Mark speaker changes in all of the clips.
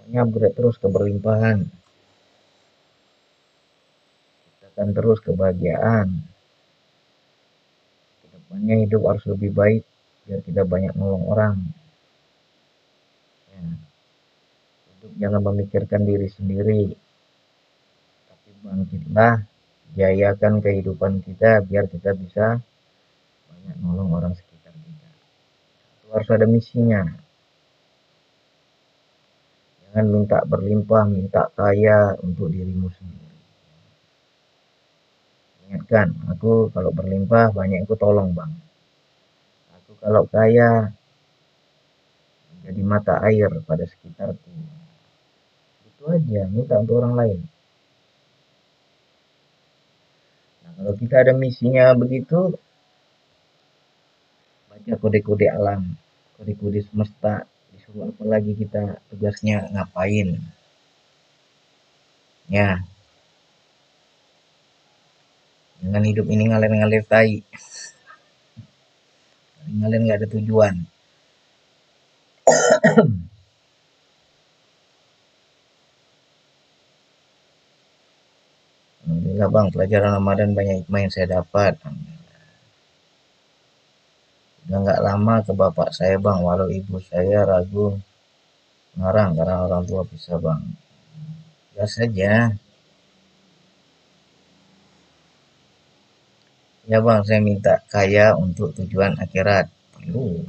Speaker 1: hanya upgrade terus ke berlimpahan, ciptakan terus kebahagiaan. Kedepannya hidup harus lebih baik biar kita banyak nolong orang. Ya, hidup jangan memikirkan diri sendiri, tapi bangkitlah, jayakan kehidupan kita biar kita bisa banyak nolong orang sekitar kita. Itu harus ada misinya. Jangan minta berlimpah, minta kaya untuk dirimu sendiri. Ingatkan, aku kalau berlimpah banyak aku tolong bang. Aku kalau kaya jadi mata air pada sekitarku. Itu aja, minta untuk orang lain. Nah, kalau kita ada misinya begitu, baca kode-kode alam, kode-kode semesta, disuruh apa lagi kita tugasnya ngapain. Ya, jangan hidup ini ngalir-ngalir tai. Ngalir nggak ada tujuan. Alhamdulillah bang, pelajaran Ramadan banyak hikmah yang saya dapat. Udah nggak lama ke bapak saya bang, walau ibu saya ragu ngarang karena orang tua bisa bang. Ya saja. Ya bang, saya minta kaya untuk tujuan akhirat. Perlu.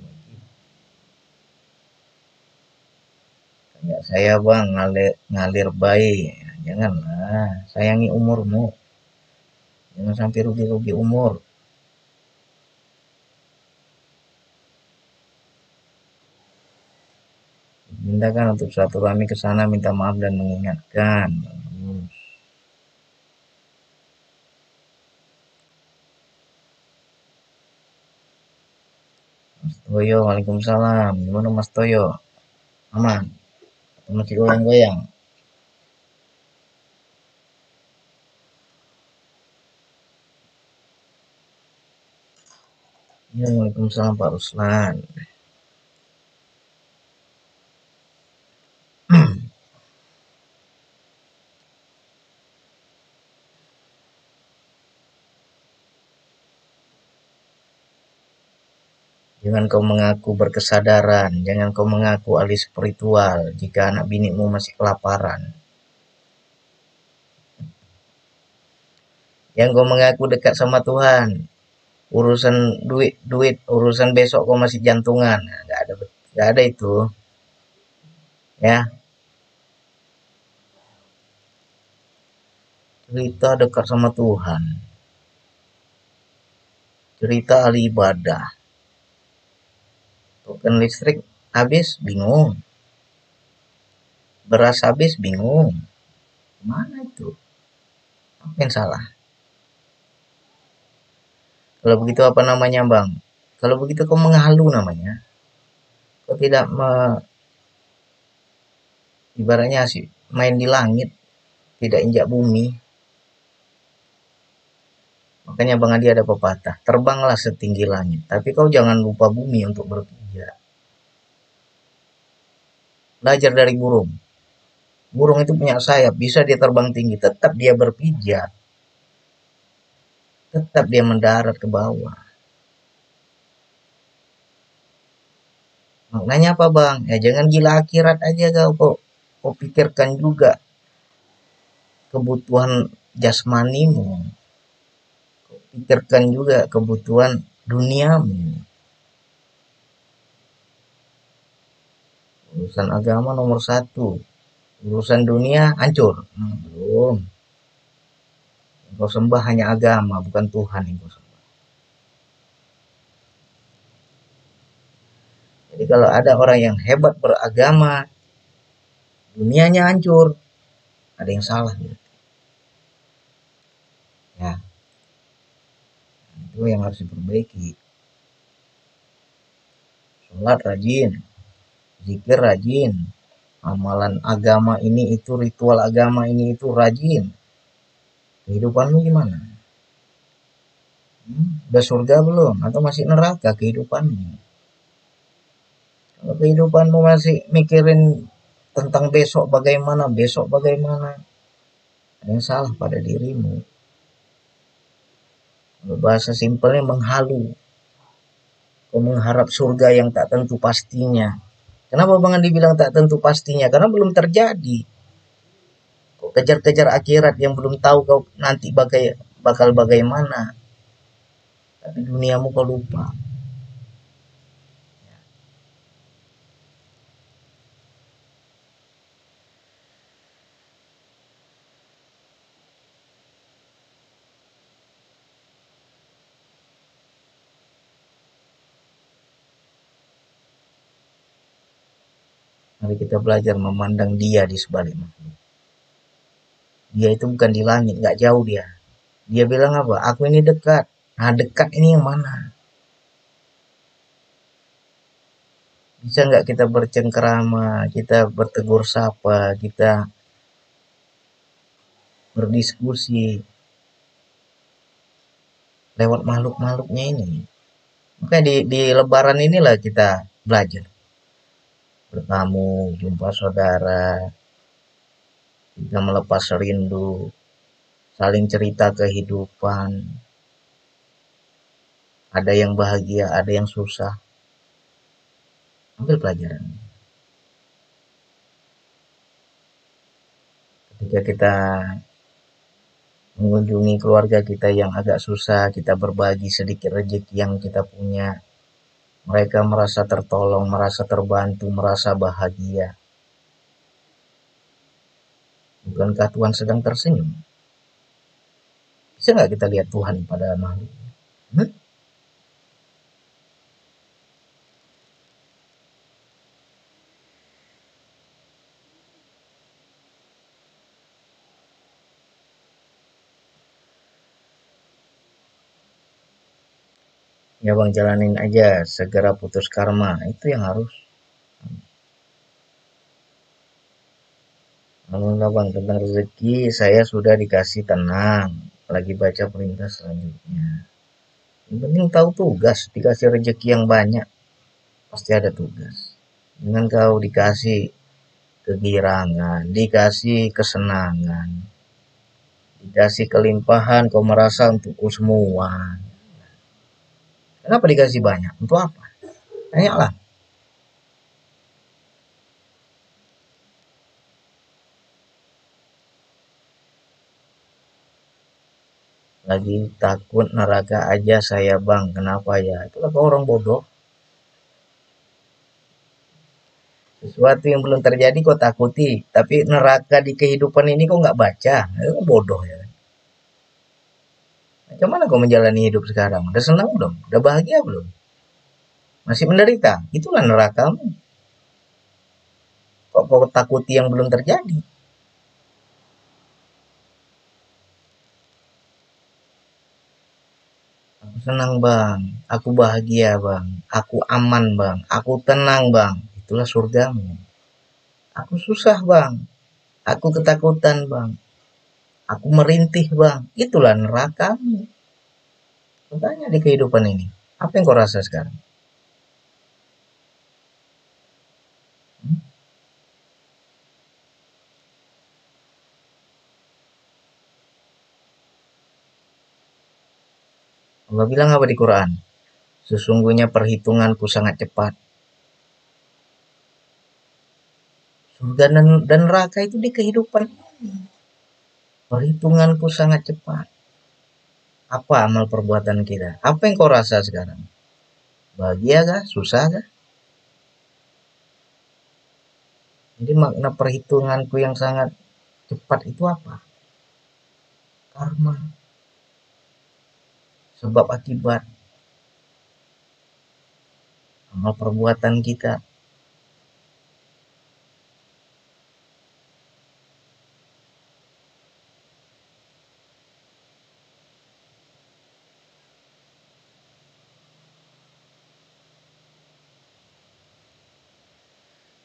Speaker 1: Kayak saya bang, ngalir baik. Janganlah, sayangi umurmu. Jangan sampai rugi-rugi umur. Mintakan untuk silaturahmi ke sana, minta maaf dan mengingatkan. Mas Toyo, waalaikumsalam. Gimana Mas Toyo? Aman? Atau masih goyang-goyang? Ya, waalaikumsalam Pak Ruslan. Jangan kau mengaku berkesadaran, jangan kau mengaku ahli spiritual jika anak binimu masih kelaparan. Jangan kau mengaku dekat sama Tuhan, urusan duit, urusan besok kau masih jantungan. Nah, nggak ada itu. Ya, cerita dekat sama Tuhan, cerita ahli ibadah. Token listrik habis, bingung. Beras habis, bingung. Mana itu? Apa yang salah? Kalau begitu apa namanya bang? Kalau begitu kau menghalu namanya. Kau tidak ibaratnya sih main di langit, tidak injak bumi. Makanya Bang Adi ada pepatah, terbanglah setinggi langit, tapi kau jangan lupa bumi untuk berpijak. Belajar dari burung. Burung itu punya sayap, bisa dia terbang tinggi, tetap dia berpijak. Tetap dia mendarat ke bawah. Maknanya apa bang? Ya jangan gila akhirat aja kau pikirkan juga kebutuhan jasmanimu. Kau pikirkan juga kebutuhan duniamu. Urusan agama nomor satu. Urusan dunia hancur. Belum. Yang kau sembah hanya agama, bukan Tuhan yang kau sembah. Jadi kalau ada orang yang hebat beragama, dunianya hancur, ada yang salah. Ya, itu yang harus diperbaiki. Sholat rajin, zikir rajin, amalan agama ini itu, ritual agama ini itu rajin. Kehidupanmu gimana? Udah surga belum? Atau masih neraka kehidupanmu? Kalau kehidupanmu masih mikirin tentang besok bagaimana. Ada yang salah pada dirimu. Bahasa simpelnya menghalu. Kau mengharap surga yang tak tentu pastinya. Kenapa Bang Andi bilang tak tentu pastinya? Karena belum terjadi. Kau kejar-kejar akhirat yang belum tahu kau nanti bakal bagaimana. Tapi duniamu kau lupa. Mari kita belajar memandang dia di sebalik makhluk. Dia itu bukan di langit, nggak jauh dia. Dia bilang apa? Aku ini dekat. Nah, dekat ini yang mana? Bisa nggak kita bercengkerama, kita bertegur sapa, kita berdiskusi lewat makhluk-makhluknya ini? Makanya di Lebaran inilah kita belajar. Bertamu, jumpa saudara, kita melepas rindu, saling cerita kehidupan. Ada yang bahagia, ada yang susah. Ambil pelajaran. Ketika kita mengunjungi keluarga kita yang agak susah, kita berbagi sedikit rezeki yang kita punya. Mereka merasa tertolong, merasa terbantu, merasa bahagia. Bukankah Tuhan sedang tersenyum? Bisa nggak kita lihat Tuhan pada makhluk? Hmm? Ya Bang, jalanin aja, segera putus karma. Itu yang harus. Alhamdulillah Bang, tentang rezeki saya sudah dikasih tenang. Lagi baca perintah selanjutnya. Yang penting tahu tugas, dikasih rezeki yang banyak. Pasti ada tugas. Dengan kau dikasih kegirangan, dikasih kesenangan, dikasih kelimpahan, kau merasa untukku semua. Kenapa dikasih banyak? Untuk apa? Tanyalah. Lagi takut neraka aja saya Bang. Kenapa ya? Itulah kau orang bodoh. Sesuatu yang belum terjadi kau takuti. Tapi neraka di kehidupan ini kau nggak baca. Itu bodoh ya. Macam mana kau menjalani hidup sekarang? Udah senang belum? Udah bahagia belum? Masih menderita? Itulah nerakamu. Kok kau takuti yang belum terjadi? Aku senang Bang. Aku bahagia Bang. Aku aman Bang. Aku tenang Bang. Itulah surgamu. Aku susah Bang. Aku ketakutan Bang. Aku merintih Bang. Itulah nerakamu. Tanya di kehidupan ini. Apa yang kau rasa sekarang? Hmm? Allah bilang apa di Quran? Sesungguhnya perhitunganku sangat cepat. Surga dan neraka itu di kehidupan ini. Perhitunganku sangat cepat. Apa amal perbuatan kita? Apa yang kau rasa sekarang? Bahagia kah? Susah kah? Jadi makna perhitunganku yang sangat cepat itu apa? Karma. Sebab akibat amal perbuatan kita.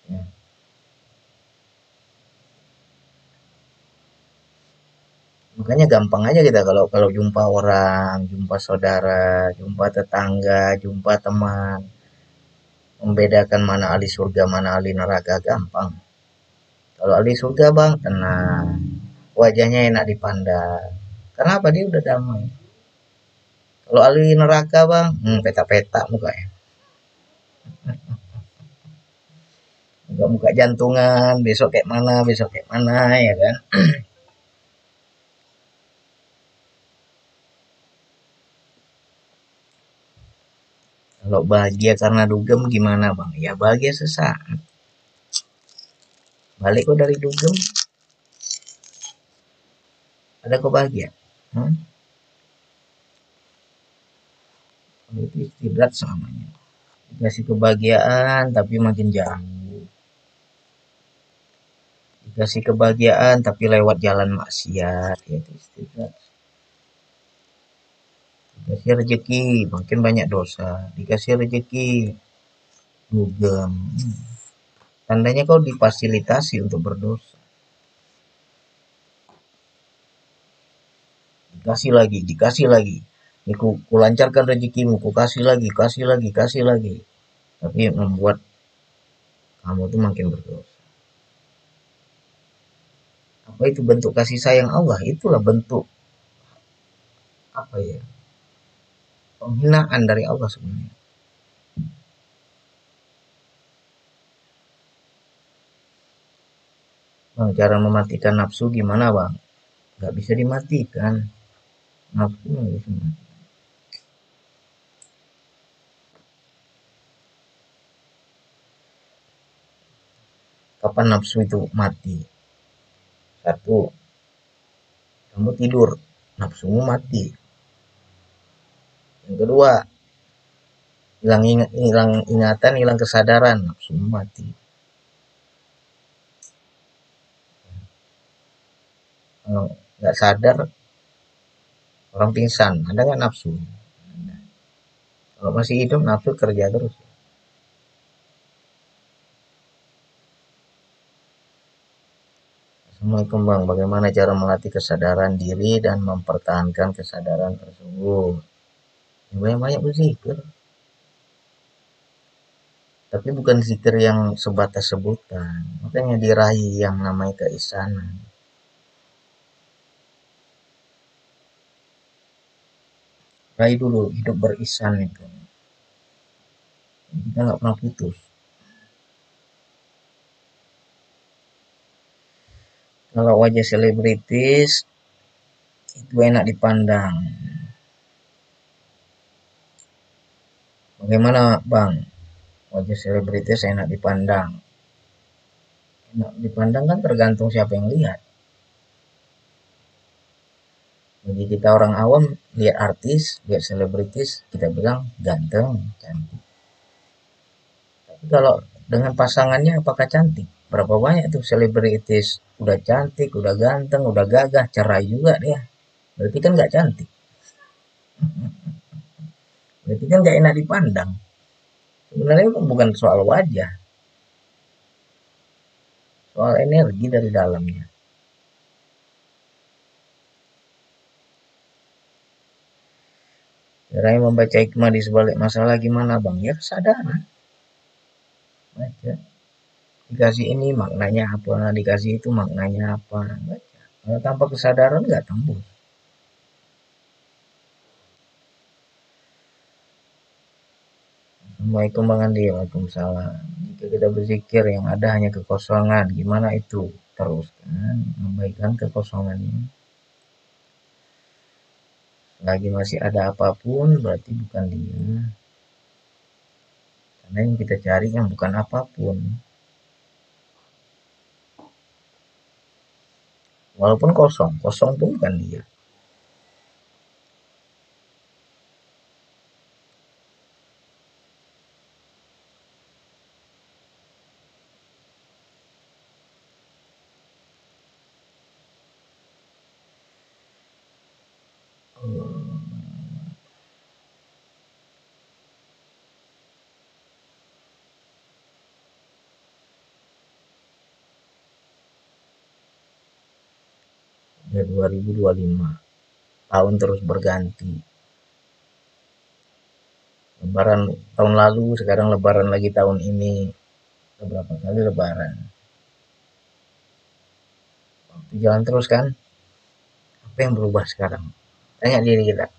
Speaker 1: Ya. Makanya gampang aja kita kalau jumpa orang, jumpa saudara, jumpa tetangga, jumpa teman, membedakan mana ahli surga, mana ahli neraka gampang. Kalau ahli surga bang, tenang, wajahnya enak dipandang. Kenapa? Dia udah damai. Kalau ahli neraka bang, peta-peta mukanya. Muka-muka jantungan, besok kayak mana, ya kan? Kalau bahagia karena dugem gimana bang? Ya bahagia sesaat. Balik kok dari dugem, ada kok bahagia. Itu istirahat selamanya. Dikasih kebahagiaan tapi makin jauh. Dikasih kebahagiaan tapi lewat jalan maksiat. Ya itu istirahat. Dikasih rezeki makin banyak dosa. Dikasih rezeki dugem. Tandanya kau difasilitasi untuk berdosa. Dikasih lagi. Ini ku lancarkan rezekimu, ku kasih lagi. Tapi membuat kamu tuh makin berdosa. Apa itu bentuk kasih sayang Allah? Itulah bentuk apa ya? Penghinaan dari Allah sebenarnya. Bang, cara mematikan nafsu gimana bang? Gak bisa dimatikan. Nafsu gak bisa dimatikan. Kapan nafsu itu mati? Satu, kamu tidur, nafsumu mati. Yang kedua, hilang ingatan, hilang kesadaran, nafsumu mati. Kalau nggak sadar, orang pingsan, ada nggak nafsu? Kalau masih hidup, nafsu kerja terus. Assalamualaikum bang, bagaimana cara melatih kesadaran diri dan mempertahankan kesadaran tersebut? Banyak-banyak berzikir, tapi bukan zikir yang sebatas sebutan. Makanya diraih yang namanya keisanan. Raih dulu hidup berisan itu. Kita nggak pernah putus. Kalau wajah selebritis itu enak dipandang. Bagaimana bang? Wajah selebritis enak dipandang. Enak dipandang kan tergantung siapa yang lihat. Bagi kita orang awam, lihat artis, lihat selebritis, kita bilang ganteng, cantik. Tapi kalau dengan pasangannya apakah cantik? Berapa banyak tuh selebritis udah cantik, udah ganteng, udah gagah, cerai juga dia. Berarti kan nggak cantik. Berarti kan nggak enak dipandang. Sebenarnya bukan soal wajah, soal energi dari dalamnya. Caranya membaca hikmah di sebalik masalah gimana bang? Ya kesadaran. Baca. Dikasih ini maknanya apa, dikasih itu maknanya apa. Baca. Kalau tanpa kesadaran nggak tembus. Assalamualaikum bang Andi. Waalaikumsalam. Jika kita berzikir yang ada hanya kekosongan, gimana itu? Teruskan, membaikan kekosongannya. Lagi masih ada apapun, berarti bukan dia. Karena yang kita cari yang bukan apapun. Walaupun kosong, kosong pun bukan dia. Ya 2025, tahun terus berganti. Lebaran tahun lalu, sekarang lebaran lagi tahun ini. Beberapa kali lebaran. Jalan terus kan. Apa yang berubah sekarang? Tanya diri kita.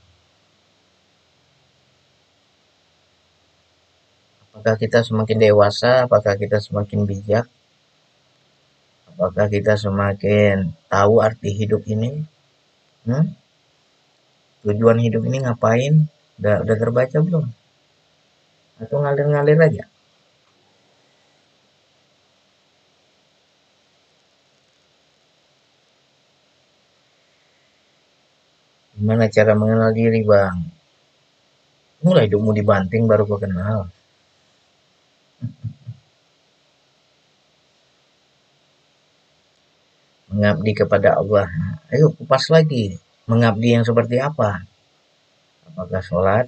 Speaker 1: Apakah kita semakin dewasa? Apakah kita semakin bijak? Apakah kita semakin tahu arti hidup ini? Hmm? Tujuan hidup ini ngapain? Udah terbaca belum? Atau ngalir-ngalir aja? Gimana cara mengenal diri, Bang? Mulai hidupmu dibanting baru kau kenal. Mengabdi kepada Allah. Ayo kupas lagi. Mengabdi yang seperti apa? Apakah sholat,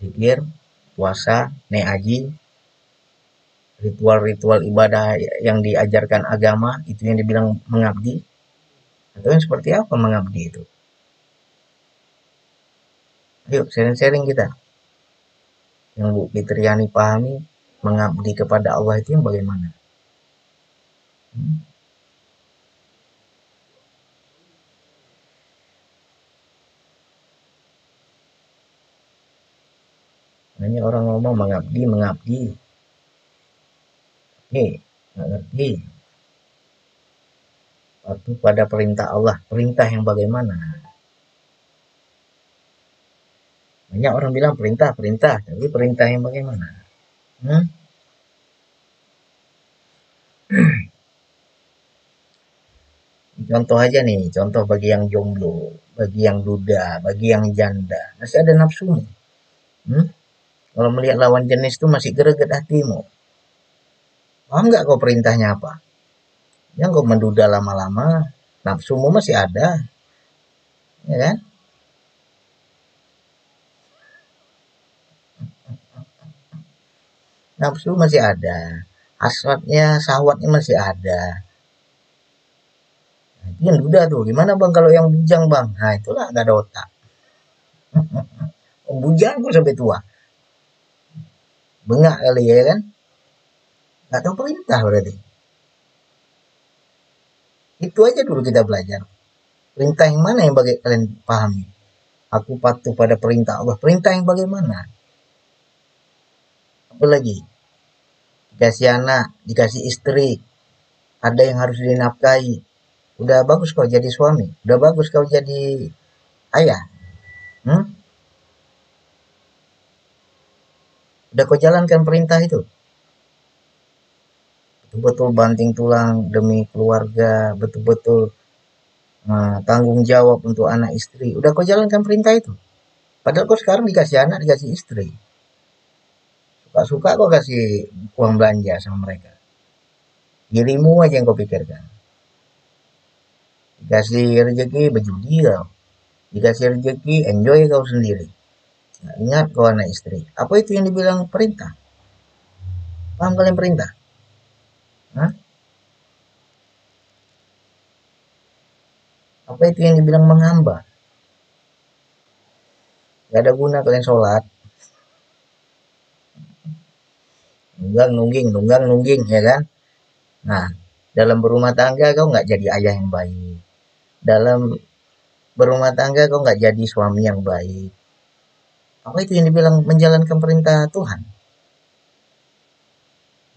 Speaker 1: zikir, puasa, aji, ritual-ritual ibadah yang diajarkan agama, itu yang dibilang mengabdi? Atau yang seperti apa mengabdi itu? Ayo sharing-sharing kita. Yang Bu Fitriani pahami, mengabdi kepada Allah itu yang bagaimana? Hmm? Hanya orang ngomong mengabdi, mengabdi. Oke, nggak ngerti. Patuh pada perintah Allah. Perintah yang bagaimana? Banyak orang bilang perintah, perintah. Tapi perintah yang bagaimana? Hmm? Contoh aja nih, contoh bagi yang jomblo, bagi yang duda, bagi yang janda. Masih ada nafsu nih. Hmm? Kalau melihat lawan jenis itu masih greget hatimu. Paham nggak kau perintahnya apa? Yang kau menduda lama-lama, nafsumu masih ada, ya kan? Nafsu masih ada, hasratnya, syahwatnya masih ada. Nah, itu yang duda tuh. Gimana bang kalau yang bujang bang? Nah itulah nggak ada otak. Bujang kok sampai tua. Bengak kali ya kan? Nggak tahu perintah berarti. Itu aja dulu kita belajar. Perintah yang mana yang bagi kalian pahami? Aku patuh pada perintah Allah. Perintah yang bagaimana? Apalagi dikasih anak, dikasih istri, ada yang harus dinafkahi. Udah bagus kau jadi suami, udah bagus kau jadi ayah. Hmm? Udah kau jalankan perintah itu. Betul-betul banting tulang demi keluarga, betul-betul tanggung jawab untuk anak istri. Udah kau jalankan perintah itu. Padahal kau sekarang dikasih anak, dikasih istri. Suka-suka kau kasih uang belanja sama mereka. Dirimu aja yang kau pikirkan. Dikasih rezeki berjudi kau. Dikasih rezeki enjoy kau sendiri. Nah, ingat kau anak istri. Apa itu yang dibilang perintah? Paham kalian perintah? Hah? Apa itu yang dibilang mengamba? Gak ada guna kalian sholat. Nunggang nungging, nunggang nungging, ya kan? Nah, dalam berumah tangga kau nggak jadi ayah yang baik. Dalam berumah tangga kau nggak jadi suami yang baik. Apa itu yang dibilang menjalankan perintah Tuhan?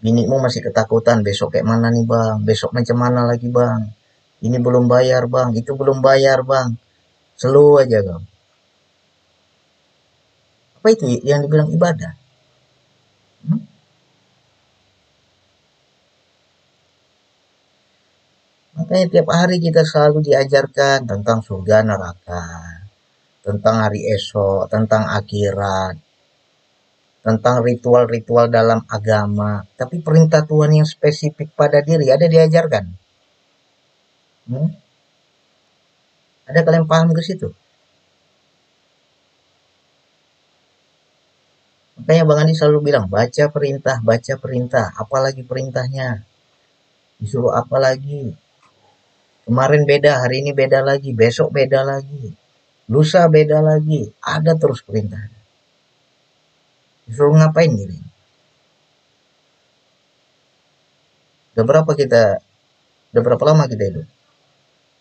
Speaker 1: Binimu masih ketakutan besok kayak mana nih bang? Besok macam mana lagi bang? Ini belum bayar bang, itu belum bayar bang. Slow aja kau. Apa itu yang dibilang ibadah? Hmm? Makanya tiap hari kita selalu diajarkan tentang surga neraka, tentang hari esok, tentang akhirat, tentang ritual-ritual dalam agama. Tapi perintah Tuhan yang spesifik pada diri ada diajarkan. Hmm? Ada kalian paham ke situ? Makanya Bang Andi selalu bilang baca perintah, apalagi perintahnya. Disuruh apa lagi? Kemarin beda, hari ini beda lagi, besok beda lagi, lusa beda lagi. Ada terus perintah. Disuruh ngapain gini? Udah berapa kita Udah berapa lama kita hidup?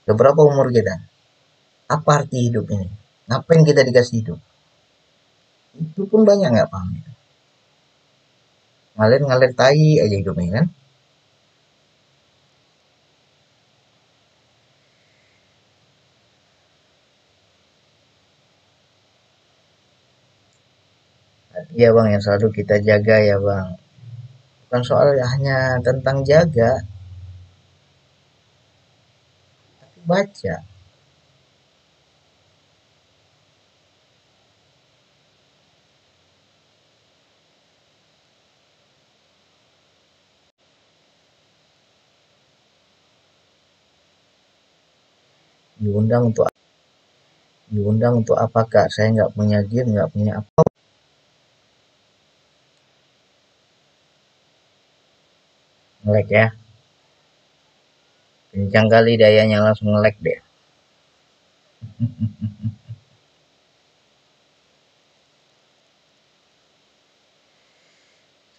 Speaker 1: Udah berapa umur kita? Apa arti hidup ini? Ngapain kita dikasih hidup? Itu pun banyak nggak paham. Ngalir-ngalir tai aja hidupnya kan. Iya bang, yang selalu kita jaga ya bang. Bukan soal hanya tentang jaga, tapi baca. Diundang untuk diundang untuk apa kak? Saya nggak punya game, nggak punya apa. Nge-lag ya. Kencang kali dayanya langsung nge-lag deh.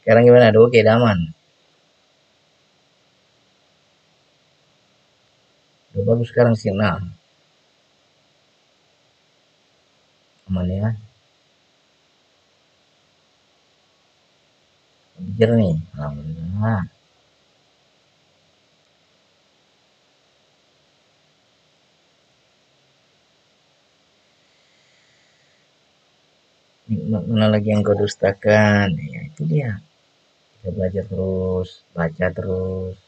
Speaker 1: Sekarang gimana? Aduh, oke, aman. Udah bagus sekarang sinyal. Aman ya. Lebih jernih. Alhamdulillah. Nikmat mana lagi yang kau dustakan? Ya itu dia. Kita belajar terus, baca terus.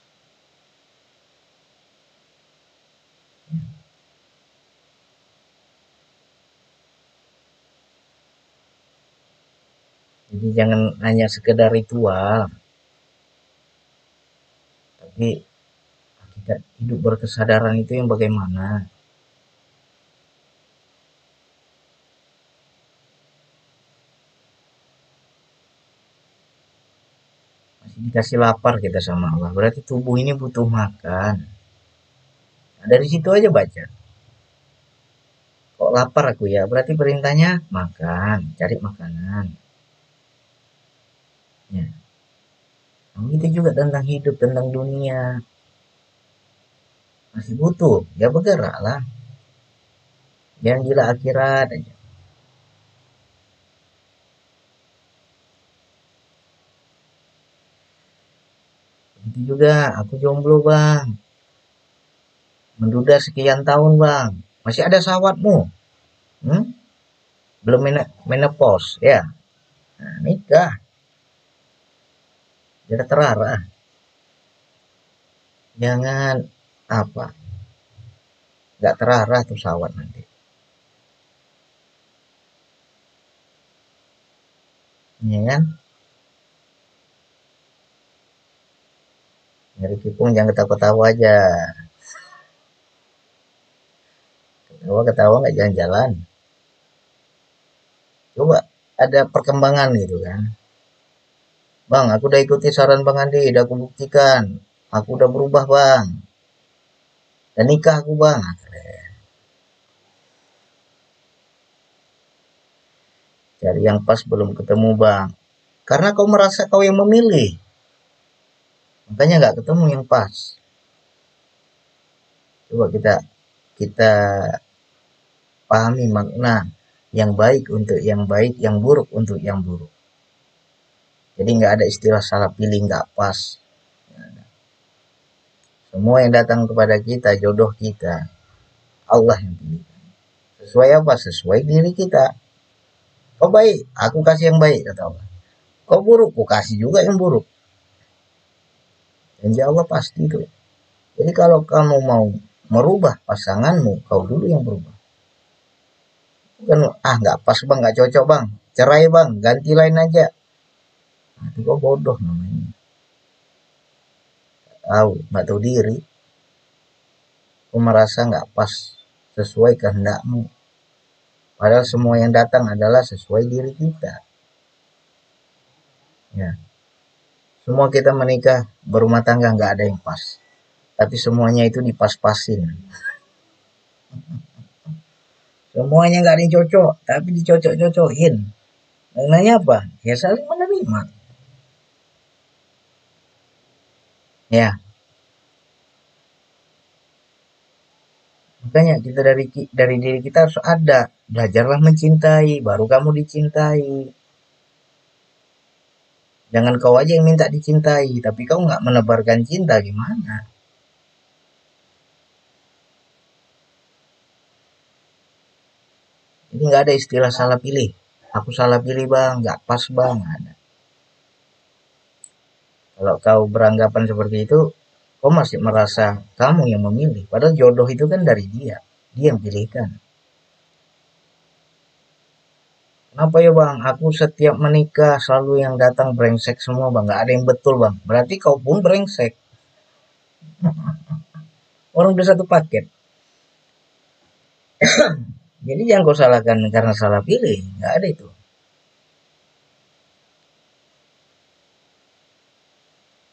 Speaker 1: Jadi jangan hanya sekedar ritual, tapi kita hidup berkesadaran itu yang bagaimana. Masih dikasih lapar kita sama Allah. Berarti tubuh ini butuh makan. Nah, dari situ aja baca. Kok lapar aku ya? Berarti perintahnya makan, cari makanan. Ya. Nah, itu juga tentang hidup, tentang dunia. Masih butuh, ya bergerak lah. Jangan gila akhirat aja. Begitu juga, aku jomblo bang. Menduda sekian tahun bang. Masih ada sawatmu. Hmm? Belum menopause, ya. Nah, nikah. Tidak terarah. Jangan apa, nggak terarah tuh sawat nanti. Ya kan? Nyari kipung jangan ketawa-ketawa aja. Ketawa-ketawa nggak jalan-jalan. Coba ada perkembangan gitu kan. Bang, aku udah ikuti saran Bang Andi, udah aku buktikan. Aku udah berubah bang. Dan nikah aku bang. Cari yang pas belum ketemu bang. Karena kau merasa kau yang memilih. Makanya nggak ketemu yang pas. Coba kita kita pahami makna yang baik untuk yang baik, yang buruk untuk yang buruk. Jadi nggak ada istilah salah pilih nggak pas. Semua yang datang kepada kita, jodoh kita, Allah yang pilih. Sesuai apa? Sesuai diri kita. Kau baik, aku kasih yang baik, kata Allah. Kau buruk, aku kasih juga yang buruk. Janji Allah pasti itu. Jadi kalau kamu mau merubah pasanganmu, kau dulu yang berubah. Bukan, nggak pas bang, nggak cocok bang. Cerai bang, ganti lain aja. Nah, itu kau bodoh namanya. Nggak tahu diri. Kau merasa nggak pas sesuai kehendakmu. Padahal semua yang datang adalah sesuai diri kita. Ya, semua kita menikah berumah tangga nggak ada yang pas. Tapi semuanya itu dipas-pasin. Semuanya nggak ada yang cocok, tapi dicocok-cocokin. Maknanya apa? Ya saling menerima. Ya, Makanya kita dari diri kita harus ada. Belajarlah mencintai, baru kamu dicintai. Jangan kau aja yang minta dicintai, tapi kau nggak menebarkan cinta, gimana? Jadi nggak ada istilah salah pilih. Aku salah pilih bang, nggak pas bang. Nggak ada. Kalau kau beranggapan seperti itu, kau masih merasa kamu yang memilih. Padahal jodoh itu kan dari dia. Dia yang pilihkan. Kenapa ya bang? Aku setiap menikah selalu yang datang brengsek semua bang. Nggak ada yang betul bang. Berarti kau pun brengsek. Orang udah satu paket. Jadi jangan kau salahkan karena salah pilih. Nggak ada itu.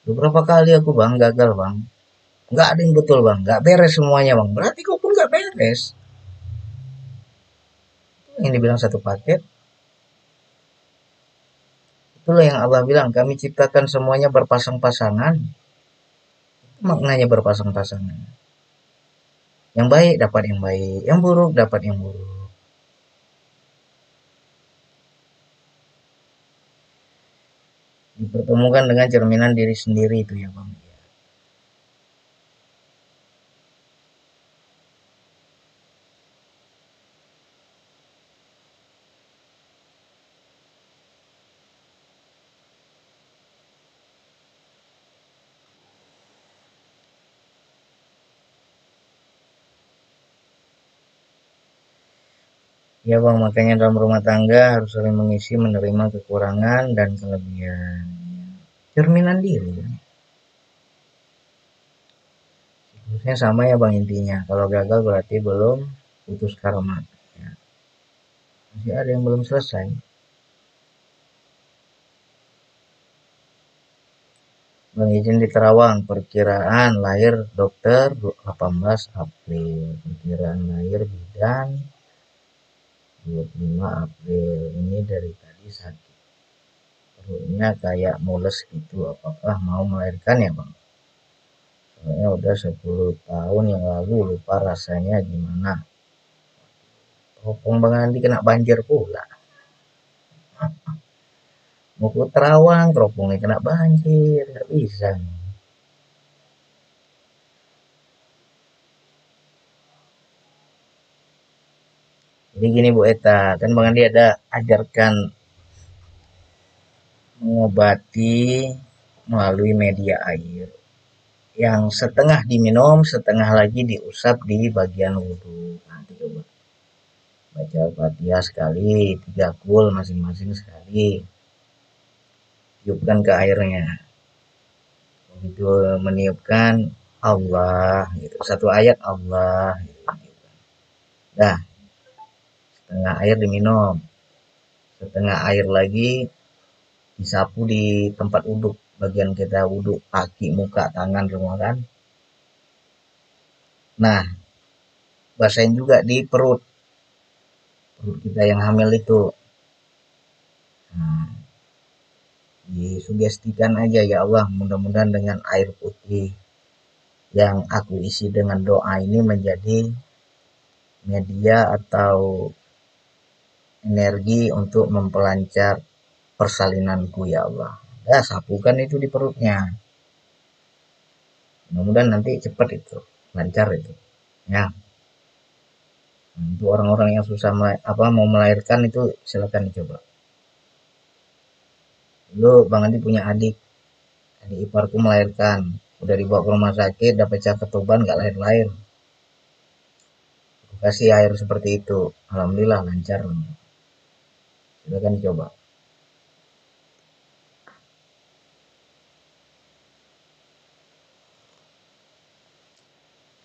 Speaker 1: Beberapa kali aku bang gagal bang. Nggak ada yang betul bang. Nggak beres semuanya bang. Berarti kau pun nggak beres. Yang dibilang satu paket. Itulah yang Allah bilang. Kami ciptakan semuanya berpasang-pasangan. Maknanya berpasang-pasangan. Yang baik dapat yang baik. Yang buruk dapat yang buruk. Dipertemukan dengan cerminan diri sendiri itu ya bang. Ya bang, makanya dalam rumah tangga harus saling mengisi, menerima kekurangan dan kelebihan. Cerminan diri. Harusnya sama ya bang intinya. Kalau gagal berarti belum putus karma. Ya. Masih ada yang belum selesai. Bang izin di Terawang, perkiraan lahir dokter 18 April. Perkiraan lahir bidan 25 April. Ini dari tadi sakit. Perutnya kayak mules gitu. Apakah mau melahirkan ya bang? Soalnya udah 10 tahun yang lalu lupa rasanya gimana. Teropong Bang Andi kena banjir pula. Mau ke Terawang, teropongnya kena banjir. Gak bisa. Jadi gini Bu Eta, kan Bang Andi ada ajarkan mengobati melalui media air. Yang setengah diminum, setengah lagi diusap di bagian wudhu. Nanti coba baca Al-Fatihah sekali, 3 kul masing-masing sekali. Tiupkan ke airnya. Begitu meniupkan Allah gitu. Satu ayat Allah gitu. Dah, setengah air diminum. Setengah air lagi disapu di tempat wudhu. Bagian kita wudhu, kaki, muka, tangan semua kan. Nah, basahin juga di perut. Perut kita yang hamil itu. Nah, disugestikan aja ya Allah, mudah-mudahan dengan air putih yang aku isi dengan doa ini menjadi media atau energi untuk memperlancar persalinanku ya Allah. Ya, sapukan itu di perutnya. Mudah-mudahan nanti cepat itu, lancar itu. Ya, untuk orang-orang yang susah mau melahirkan itu silakan dicoba. Dulu Bang Andi punya adik iparku melahirkan, udah dibawa ke rumah sakit, dapat ketuban nggak lahir-lahir. Kasih air seperti itu, alhamdulillah lancar. Silakan dicoba.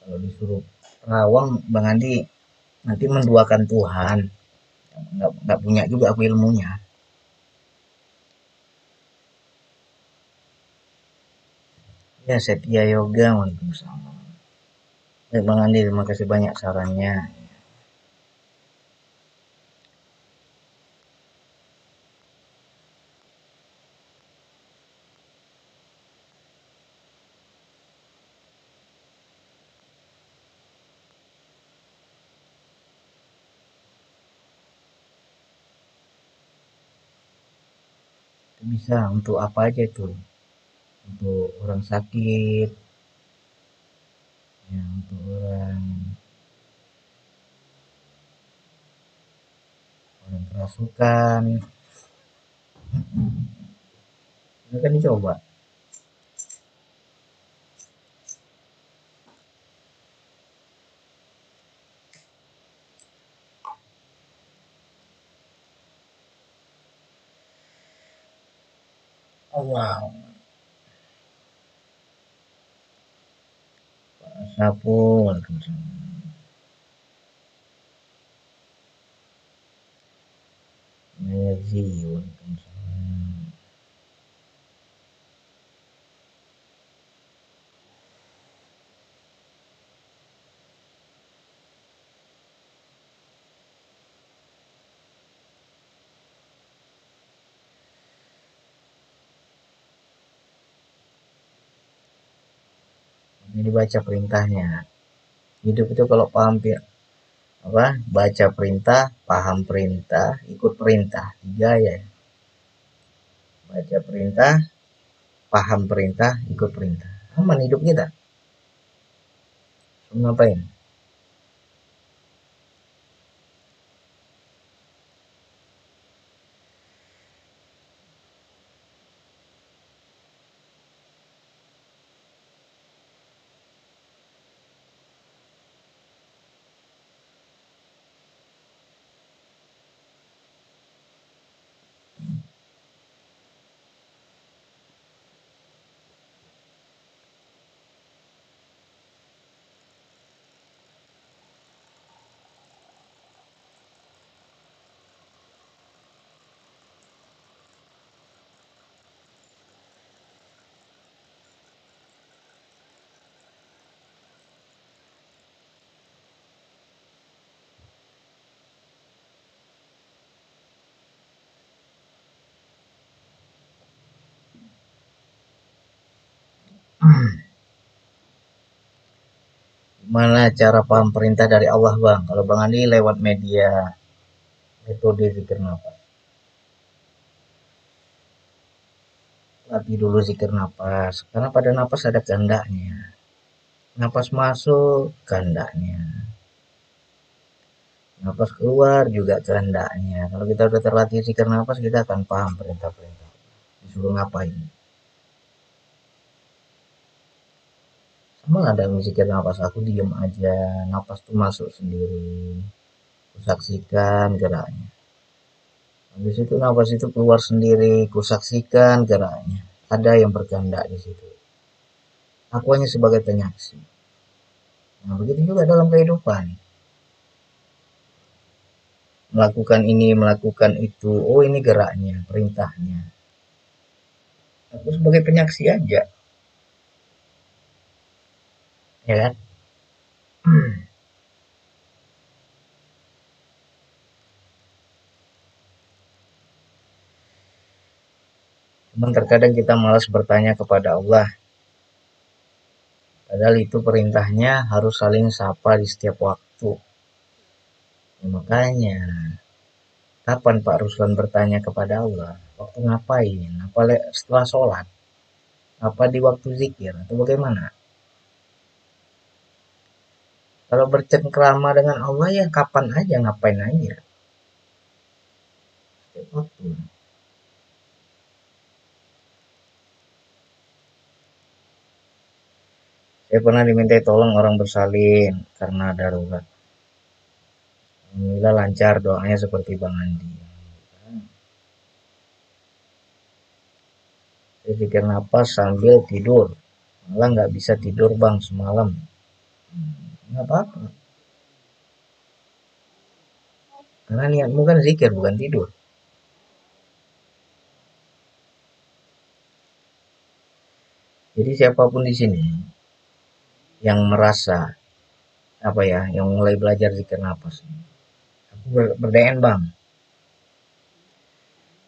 Speaker 1: Kalau disuruh rawang Bang Andi nanti menduakan Tuhan, nggak punya juga aku ilmunya. Ya Setia Yoga, waalaikumsalam. Baik Bang Andi, terima kasih banyak sarannya. bisa untuk apa aja tuh, untuk orang sakit ya, untuk orang kerasukan, ini kan dicoba. Oh, wow. Sapu, waalaikumsalam. Energi, waalaikumsalam. Ini baca perintahnya. Hidup itu kalau paham apa, baca perintah, paham perintah, ikut perintah, 3 ya. Baca perintah, paham perintah, ikut perintah, aman hidup kita. Ngapain? Gimana cara paham perintah dari Allah, Bang? Kalau Bang Andi lewat media metode zikir nafas. Latih dulu zikir nafas, karena pada nafas ada kehendaknya. Nafas masuk, kehendaknya. Nafas keluar juga kehendaknya. Kalau kita udah terlatih zikir nafas, kita akan paham perintah-perintah. Disuruh ngapain. Sama ada zikir nafas, aku diem aja. Nafas tuh masuk sendiri. Kusaksikan geraknya. Habis itu nafas itu keluar sendiri, kusaksikan geraknya. Ada yang berkehendak di situ. Aku hanya sebagai penyaksi. Nah, begitu juga dalam kehidupan. Melakukan ini, melakukan itu. Oh, ini geraknya, perintahnya. Aku sebagai penyaksi aja, ya kan? Cuman terkadang kita malas bertanya kepada Allah. Padahal itu perintahnya harus saling sapa di setiap waktu. Ya, makanya, kapan Pak Ruslan bertanya kepada Allah? Waktu ngapain? Apa setelah sholat? Apa di waktu zikir? Atau bagaimana? Kalau bercengkrama dengan Allah ya kapan aja, ngapain aja. Setiap waktu. Saya pernah diminta tolong orang bersalin karena darurat. Alhamdulillah lancar, doanya seperti Bang Andi. Saya zikir napas sambil tidur. Malah nggak bisa tidur Bang semalam. Nggak apa-apa. Karena niatmu kan zikir bukan tidur. Jadi siapapun di sini yang merasa apa ya, yang mulai belajar zikir napas. Aku berDN Bang.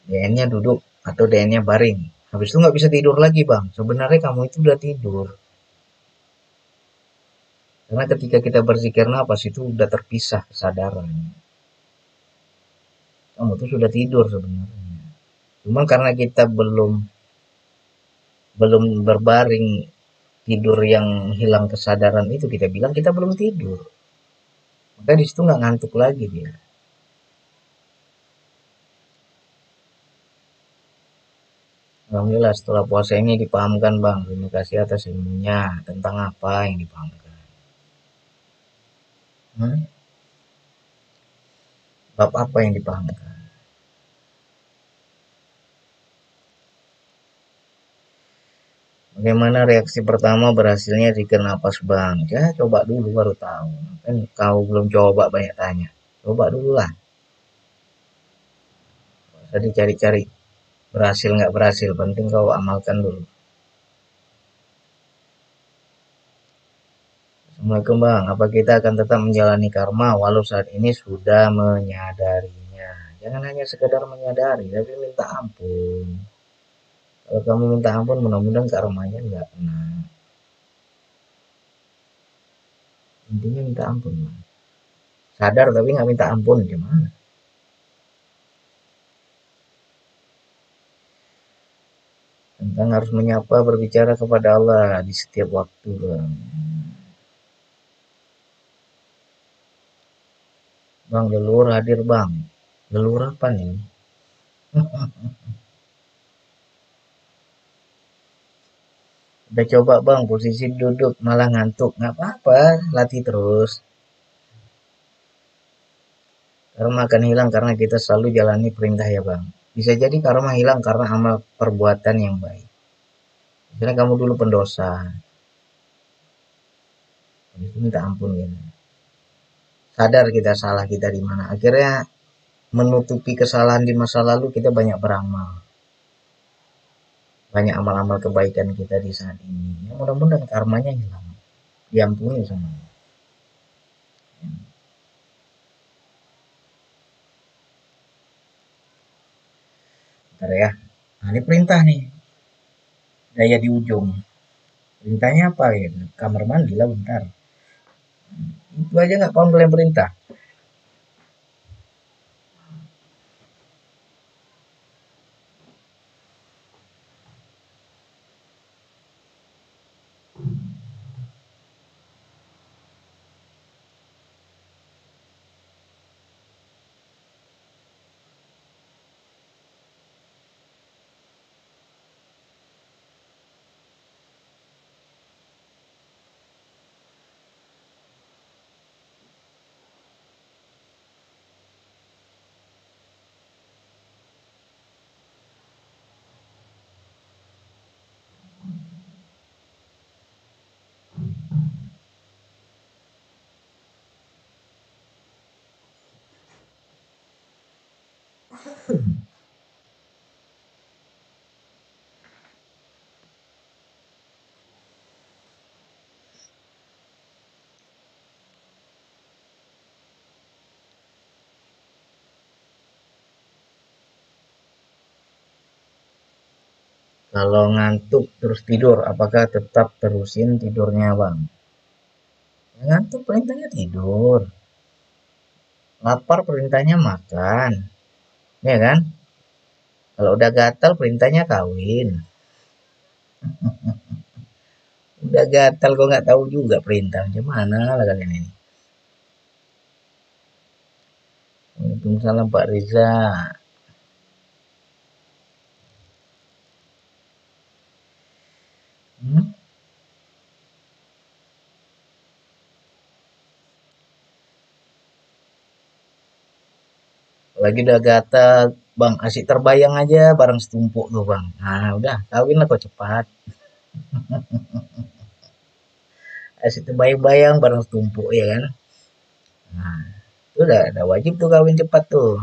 Speaker 1: DN-nya duduk atau DN-nya baring. Habis itu nggak bisa tidur lagi Bang. Sebenarnya kamu itu udah tidur. Karena ketika kita berzikir nafas itu udah terpisah kesadaran. Kamu tuh sudah tidur sebenarnya. Cuma karena kita belum berbaring tidur yang hilang kesadaran itu, kita bilang kita belum tidur. Maka di situ nggak ngantuk lagi dia. Alhamdulillah setelah puasa ini dipahamkan Bang. Terima kasih atas ilmunya. Tentang apa yang dipahamkan? Hmm? Bab apa yang dipahamkan? Bagaimana reaksi pertama berhasilnya zikir napas Bang? Ya coba dulu baru tahu. Kan kau belum coba banyak tanya. Coba dulu lah. Tadi cari-cari berhasil nggak berhasil. Penting kau amalkan dulu. Assalamualaikum Bang. Apa kita akan tetap menjalani karma walau saat ini sudah menyadarinya? Jangan hanya sekedar menyadari, tapi minta ampun. Kalau kamu minta ampun, mudah-mudahan karmanya nggak kena. Intinya minta ampun Bang. Sadar tapi nggak minta ampun gimana? Tentang harus menyapa berbicara kepada Allah di setiap waktu Bang. Bang, leluhur hadir Bang. Leluhur apa nih? Udah coba Bang, posisi duduk malah ngantuk. Nggak apa-apa, latih terus. Karma akan hilang karena kita selalu jalani perintah ya Bang. Bisa jadi karma hilang karena amal perbuatan yang baik. Misalnya kamu dulu pendosa, habis itu minta ampun gitu. Sadar kita salah kita di mana. Akhirnya menutupi kesalahan di masa lalu kita banyak beramal. Banyak amal-amal kebaikan kita di saat ini. Ya, mudah-mudahan karmanya hilang. Diampuni sama Allah. Bentar ya. Nah, ini perintah nih. Daya di ujung. Perintahnya apa ya? Kamar mandi lah bentar. Itu aja nggak paham kalian perintah. Kalau ngantuk terus tidur, apakah tetap terusin tidurnya Bang? Ya, ngantuk perintahnya tidur. Lapar perintahnya makan. Ya kan? Kalau udah gatal perintahnya kawin. Udah gatal kok nggak tahu juga perintah. Gimana lah kalian ini? Waalaikumsalam Pak Riza. Hmm? Lagi udah gatal, Bang, asik terbayang aja bareng setumpuk tuh Bang. Nah udah, kawin lah kok cepat. Asik terbayang-bayang bareng setumpuk ya kan. Nah, itu udah wajib tuh kawin cepat tuh.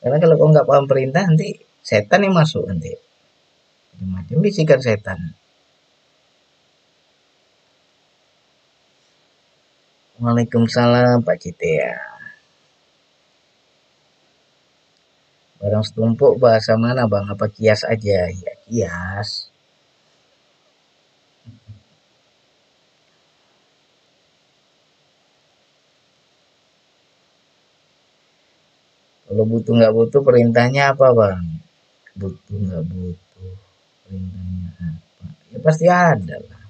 Speaker 1: Karena kalau kau nggak paham perintah nanti setan yang masuk nanti. Macam-macam bisikan setan. Waalaikumsalam Pak Citea. Barang setumpuk bahasa mana Bang? Apa kias aja? Ya kias. Kalau butuh nggak butuh perintahnya apa bang? Butuh nggak butuh perintahnya apa? Ya pasti ada lah.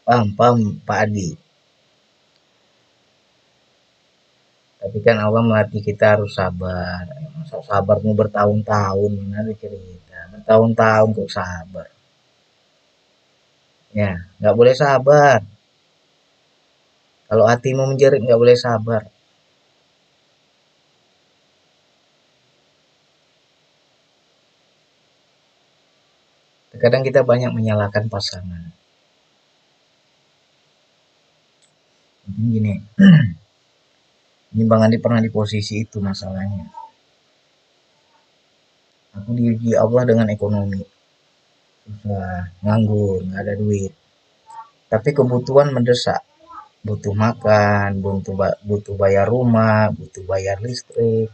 Speaker 1: Paham, paham Pak Adi. Tapi kan Allah melatih kita harus sabar. Masa sabarmu bertahun-tahun, nanti cerita. Bertahun-tahun kok sabar. Ya, nggak boleh sabar. Kalau hatimu menjerit nggak boleh sabar. Terkadang kita banyak menyalahkan pasangan. Mungkin gini, ini Bang Andi pernah di posisi itu masalahnya. Aku diuji Allah dengan ekonomi. Susah, nganggur, nggak ada duit. Tapi kebutuhan mendesak. Butuh makan, butuh bayar rumah, butuh bayar listrik,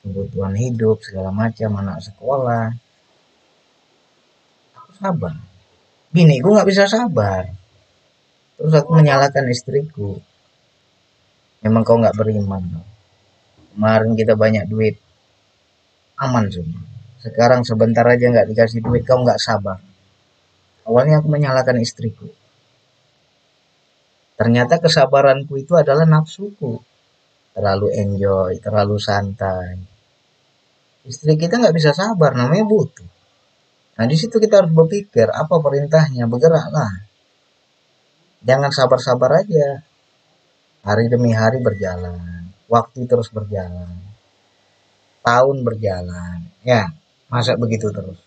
Speaker 1: kebutuhan hidup, segala macam, anak sekolah. Aku sabar. Biniku nggak bisa sabar. Terus aku menyalahkan istriku. Memang kau nggak beriman. Kemarin kita banyak duit, aman semua. Sekarang sebentar aja nggak dikasih duit, kau nggak sabar. Awalnya aku menyalahkan istriku. Ternyata kesabaranku itu adalah nafsuku. Terlalu enjoy, terlalu santai. Istri kita nggak bisa sabar, namanya butuh. Nah di situ kita harus berpikir, apa perintahnya, bergeraklah. Jangan sabar-sabar aja. Hari demi hari berjalan, waktu terus berjalan, tahun berjalan. Ya, masa begitu terus?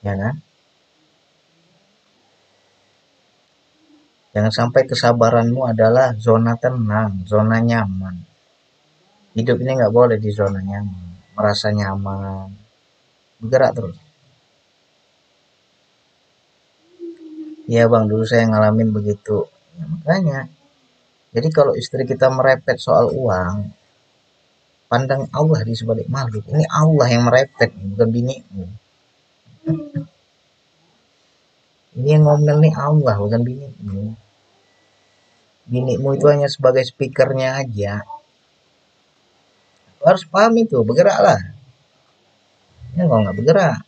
Speaker 1: Ya kan? Jangan sampai kesabaranmu adalah zona tenang, zona nyaman. Hidup ini nggak boleh di zona nyaman, merasa nyaman, bergerak terus. Iya bang, dulu saya ngalamin begitu. Ya, makanya, jadi kalau istri kita merepet soal uang, pandang Allah di sebalik makhluk. Ini Allah yang merepet, bukan binimu. Ini yang ngomel nih Allah, bukan binimu. Binimu itu hanya sebagai speakernya aja. Harus paham itu, bergeraklah. Ya kalau nggak bergerak,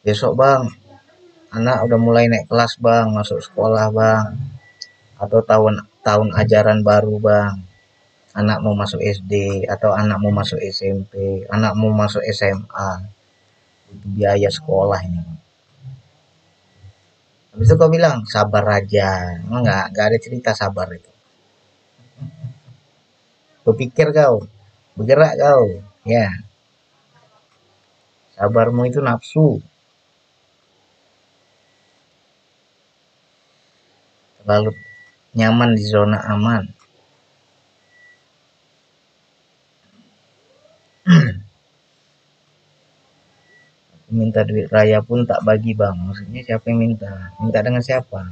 Speaker 1: besok bang, anak udah mulai naik kelas bang, masuk sekolah bang, atau tahun tahun ajaran baru bang, anak mau masuk SD atau anak mau masuk SMP, anak mau masuk SMA, itu biaya sekolah ini. Habis itu kau bilang sabar aja, enggak ada cerita sabar itu. Kau pikir kau, bergerak kau, ya sabarmu itu nafsu, terlalu nyaman di zona aman. Minta duit raya pun tak bagi bang, maksudnya siapa yang minta, minta dengan siapa?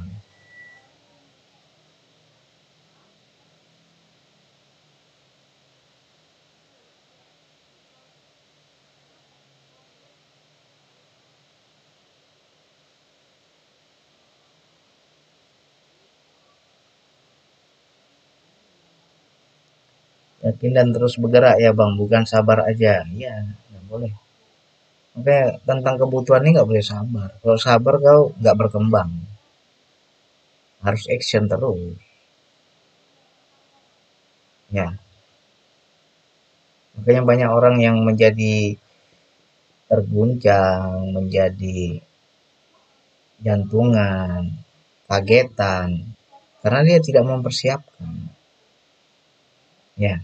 Speaker 1: Yakin dan terus bergerak ya bang, bukan sabar aja. Iya, nggak boleh. Makanya tentang kebutuhan ini nggak boleh sabar. Kalau sabar kau nggak berkembang, harus action terus. Ya, makanya banyak orang yang menjadi terguncang, menjadi jantungan, kagetan, karena dia tidak mempersiapkan. Ya,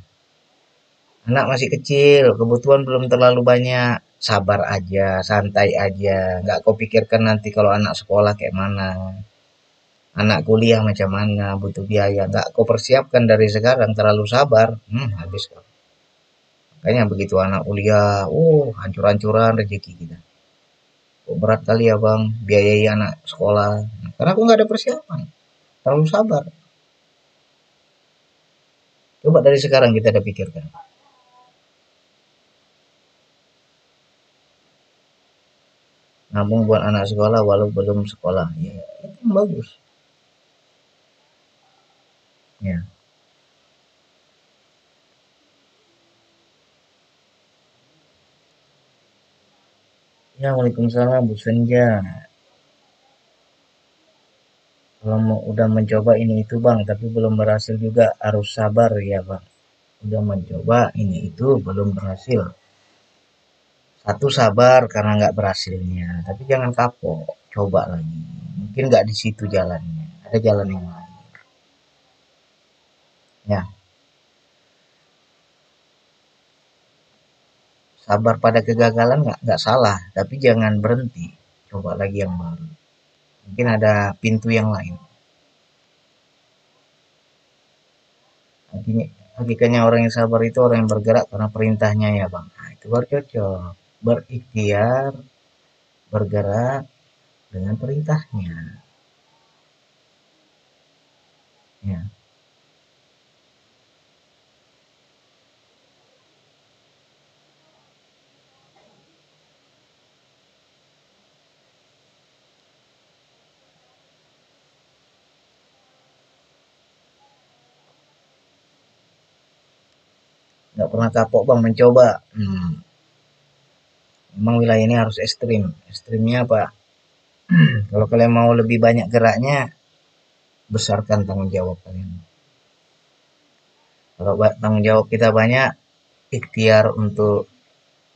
Speaker 1: anak masih kecil, kebutuhan belum terlalu banyak, sabar aja, santai aja, nggak kau pikirkan nanti kalau anak sekolah kayak mana, anak kuliah macam mana, butuh biaya, nggak kau persiapkan dari sekarang, terlalu sabar, habis kau. Makanya begitu anak kuliah, hancur-hancuran rezeki kita. Kok berat kali ya bang, biayai anak sekolah, karena aku nggak ada persiapan, terlalu sabar. Coba dari sekarang kita ada pikirkan. Nabung buat anak sekolah walau belum sekolah. Ya, itu yang bagus. Ya. Ya, Waalaikumsalam Bu Senja. Kalau mau udah mencoba ini itu Bang, tapi belum berhasil juga harus sabar ya Bang. Udah mencoba ini itu belum berhasil. Satu sabar karena nggak berhasilnya, tapi jangan kapok. Coba lagi. Mungkin nggak di situ jalannya. Ada jalan yang lain. Ya, sabar pada kegagalan nggak salah, tapi jangan berhenti. Coba lagi yang baru. Mungkin ada pintu yang lain. Artinya, hakikatnya orang yang sabar itu orang yang bergerak karena perintahnya ya Bang. Nah, itu baru cocok. Berikhtiar, bergerak dengan perintahnya. Ya, nggak pernah kapok Bang mencoba. Memang wilayah ini harus ekstrim. Ekstrimnya apa? Kalau kalian mau lebih banyak geraknya, besarkan tanggung jawab kalian. Kalau tanggung jawab kita banyak, ikhtiar untuk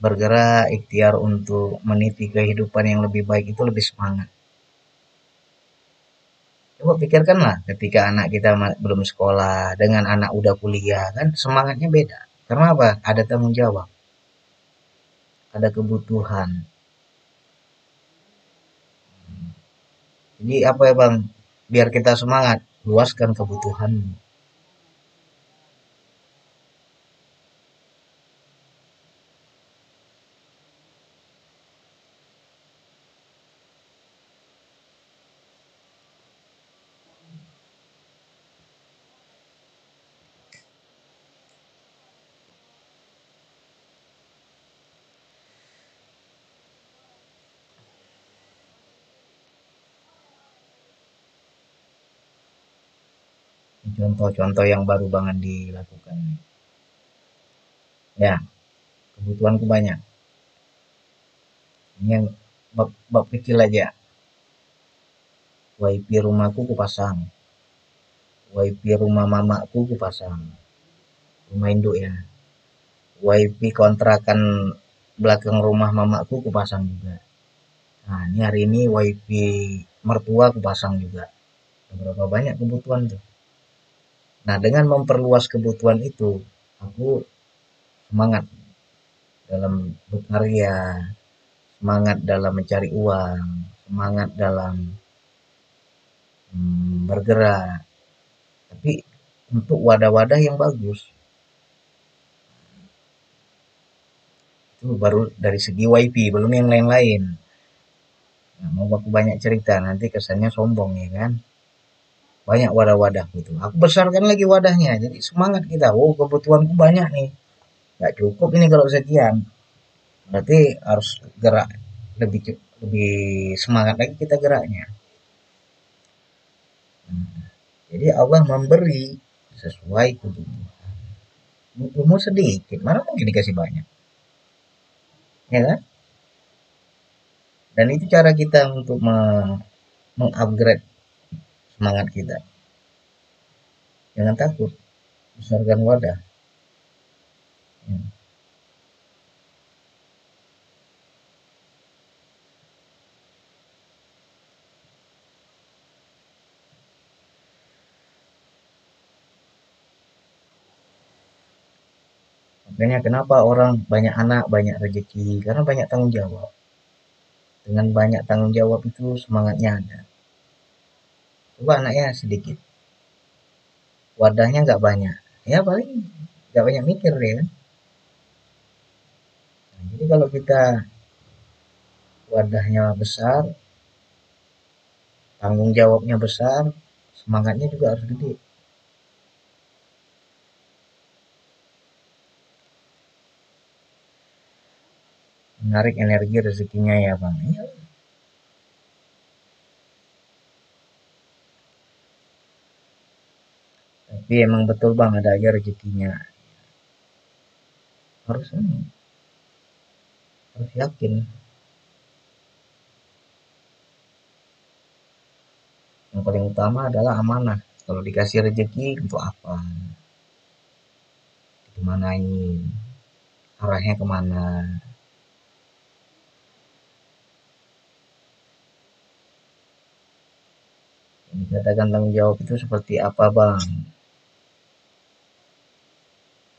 Speaker 1: bergerak, ikhtiar untuk meniti kehidupan yang lebih baik itu lebih semangat. Coba pikirkanlah ketika anak kita belum sekolah dengan anak udah kuliah kan semangatnya beda. Karena apa? Ada tanggung jawab, ada kebutuhan. Jadi apa ya Bang? Biar kita semangat, luaskan kebutuhan. Contoh-contoh yang baru banget dilakukan. Ya, kebutuhanku banyak. Ini yang bab kecil aja. WiFi rumahku kupasang. WiFi rumah mamaku kupasang. Rumah induk ya. WiFi kontrakan belakang rumah mamaku kupasang juga. Nah, ini hari ini WiFi mertua kupasang juga. Berapa banyak kebutuhan tuh. Nah, dengan memperluas kebutuhan itu, aku semangat dalam berkarya, semangat dalam mencari uang, semangat dalam bergerak. Tapi untuk wadah-wadah yang bagus, itu baru dari segi WiFi, belum yang lain-lain. Nah, mau aku banyak cerita, nanti kesannya sombong ya kan. Banyak wadah-wadah gitu. Aku besarkan lagi wadahnya, jadi semangat kita. Oh, kebutuhanku banyak nih. Gak cukup ini kalau sekian. Berarti harus gerak lebih semangat lagi kita geraknya. Jadi Allah memberi sesuai kebutuhan. Butuhmu sedikit, mana mungkin dikasih banyak, ya kan? Dan itu cara kita untuk mengupgrade semangat kita. Jangan takut, besarkan wadah. Ya. Makanya kenapa orang banyak anak, banyak rezeki, karena banyak tanggung jawab. Dengan banyak tanggung jawab itu semangatnya ada. Coba anaknya sedikit, wadahnya nggak banyak. Ya paling nggak banyak mikir ya kan. Nah, jadi kalau kita wadahnya besar, tanggung jawabnya besar, semangatnya juga harus gede. menarik energi rezekinya ya bang. Iya. Tapi emang betul bang, ada aja rezekinya. Harus ini, harus yakin. Yang paling utama adalah amanah. Kalau dikasih rezeki untuk apa? Dimanain? Arahnya kemana? Yang dikatakan tanggung jawab itu seperti apa bang?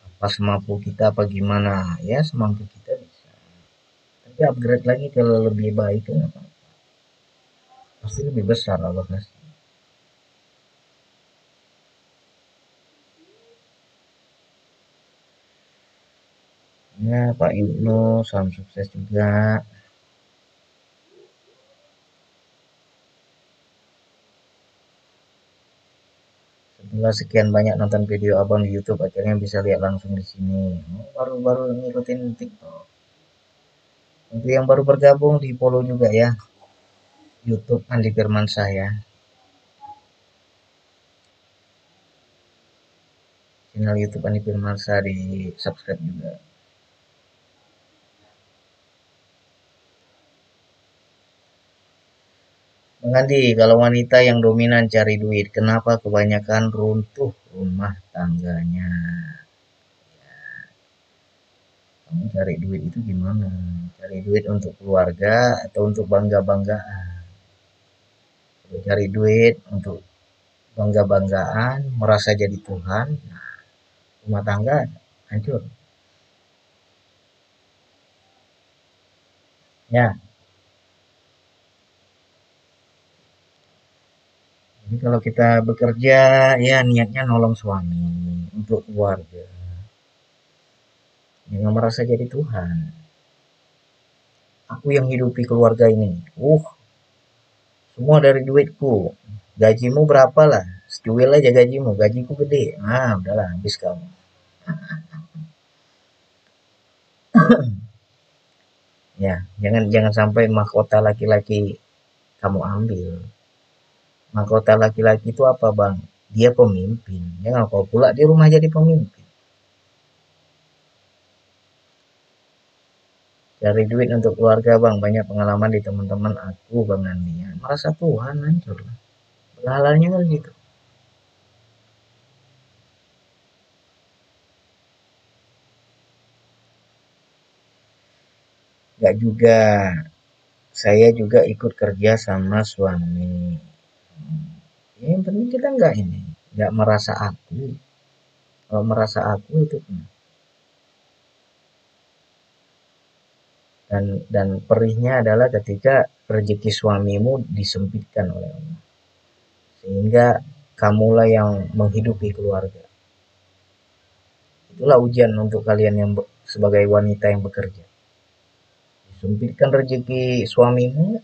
Speaker 1: Apa semampu kita apa gimana? Ya semampu kita bisa. Tapi upgrade lagi kalau lebih baik kan apa? Pasti lebih besar Allah kasih. Ya Pak Ibnu, salam sukses juga. Setelah sekian banyak nonton video abang di YouTube, akhirnya bisa lihat langsung di sini. Oh, baru-baru ngikutin TikTok. Untuk yang baru bergabung di follow juga ya, YouTube Andi Firmansyah ya. Channel YouTube Andi Firmansyah di subscribe juga. Bang Andi, kalau wanita yang dominan cari duit, kenapa kebanyakan runtuh rumah tangganya? Kamu cari duit itu gimana? Cari duit untuk keluarga atau untuk bangga-banggaan? Kalau cari duit untuk bangga-banggaan, merasa jadi Tuhan, rumah tangga hancur. Ya, jadi kalau kita bekerja, ya niatnya nolong suami untuk keluarga. Jangan merasa jadi Tuhan. Aku yang hidupi keluarga ini. Semua dari duitku. Gajimu berapa lah? Secuil aja gajimu. Gajiku gede. Ah, udahlah, habis kamu. Ya, jangan jangan sampai mahkota laki-laki kamu ambil. Mahkota laki-laki itu apa, Bang? Dia pemimpin. Jangan kau pula di rumah jadi pemimpin. Cari duit untuk keluarga, Bang. Banyak pengalaman di teman-teman aku, Bang Andi. Ya, merasa Tuhan hancur. Berhalanya kan gitu. Gak juga. Saya juga ikut kerja sama suami. Ya, yang penting kita nggak ini, nggak merasa aku. Kalau merasa aku itu dan perihnya adalah ketika rezeki suamimu disempitkan oleh Allah, sehingga kamulah yang menghidupi keluarga. Itulah ujian untuk kalian yang sebagai wanita yang bekerja. Disempitkan rezeki suamimu,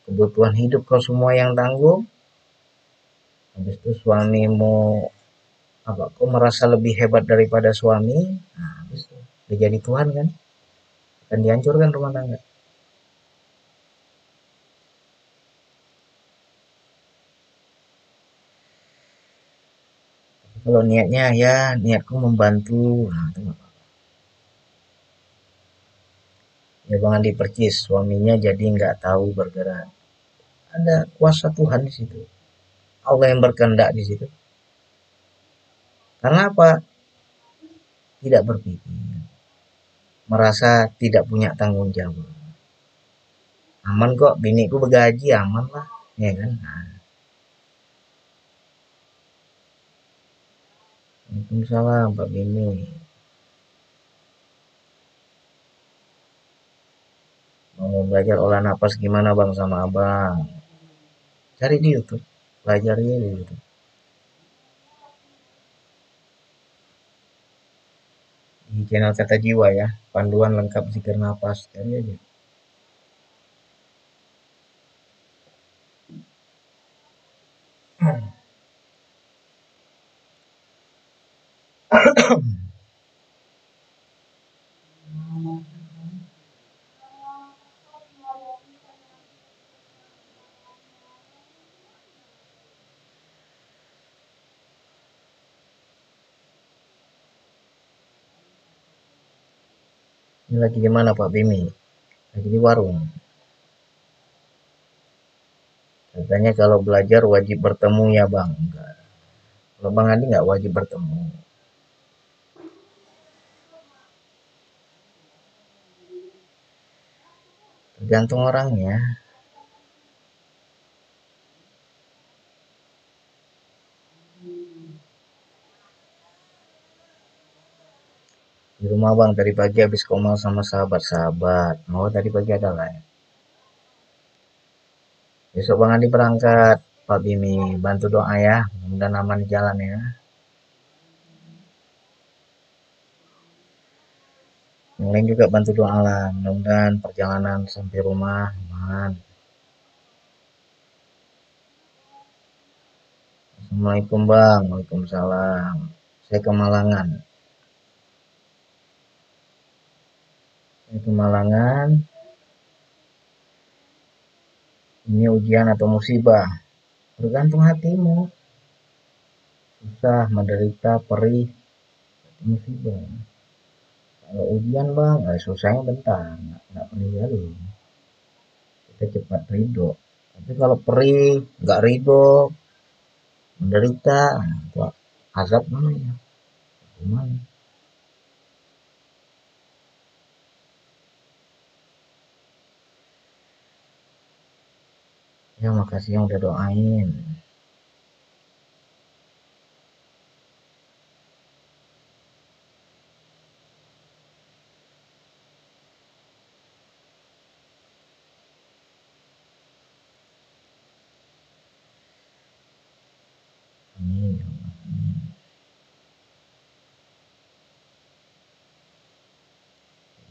Speaker 1: kebutuhan hidup kau semua yang tanggung. Habis itu suamimu apa? Kau merasa lebih hebat daripada suami. Nah, habis itu udah jadi Tuhan kan? Akan dihancurkan rumah tangga. Kalau niatnya ya niatku membantu, nah itu nggak apa-apa. Ya jangan dipercis, suaminya jadi nggak tahu bergerak. Ada kuasa Tuhan di situ. Allah yang berkehendak di situ. Karena apa? Tidak berpikir, merasa tidak punya tanggung jawab. Aman kok, biniku bergaji aman lah, ya kan? Nah, Waalaikumsalam Pak Bini. Mau belajar olah napas gimana bang sama abang? Cari di YouTube, pelajari di YouTube. Di channel Kata Jiwa ya, panduan lengkap zikir napas, cari aja. Ini lagi di mana Pak Bimi? Lagi di warung. Katanya kalau belajar wajib bertemu ya Bang. Enggak. Kalau Bang Andi nggak wajib bertemu. Tergantung orangnya. Di rumah Bang tadi pagi habis komal sama sahabat-sahabat. Oh tadi pagi ada lah ya. Besok Bang Andi berangkat. Pak Bimi bantu doa ya. Mudah-mudahan aman di jalan ya. Yang lain juga bantu doa lah. Mudah-mudahan perjalanan sampai rumah aman. Assalamualaikum Bang. Waalaikumsalam. Saya ke Malangan. Saya ke Malangan. Ini ujian atau musibah. Tergantung hatimu. Susah, menderita, perih, musibah. Kalau ujian Bang, susahnya bentar. Nggak perih kali. Kita cepat ridho. Tapi kalau perih, nggak ridho, menderita, itu azab namanya. Gimana? Ya makasih yang udah doain. Amin. Ya Allah.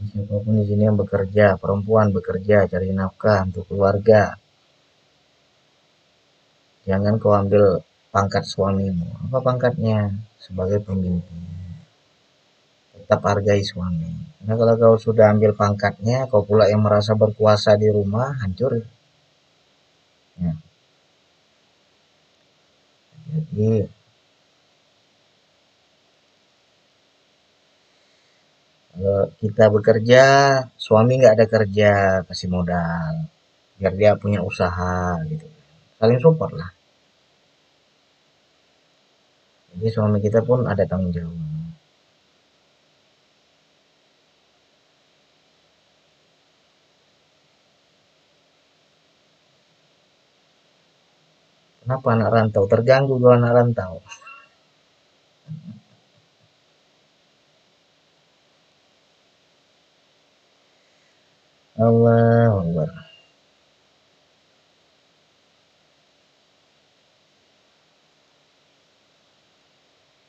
Speaker 1: Siapapun di sini yang bekerja, perempuan bekerja, cari nafkah untuk keluarga. Jangan kau ambil pangkat suamimu. Apa pangkatnya? Sebagai pemimpin. Tetap hargai suami. Karena kalau kau sudah ambil pangkatnya, kau pula yang merasa berkuasa di rumah, hancur. Ya, jadi kalau kita bekerja, suami nggak ada kerja, kasih modal. Biar dia punya usaha gitu. Saling support lah. Jadi suami kita pun ada tanggung jawab. Kenapa anak rantau? Terganggu kalau anak rantau. Allah Allah.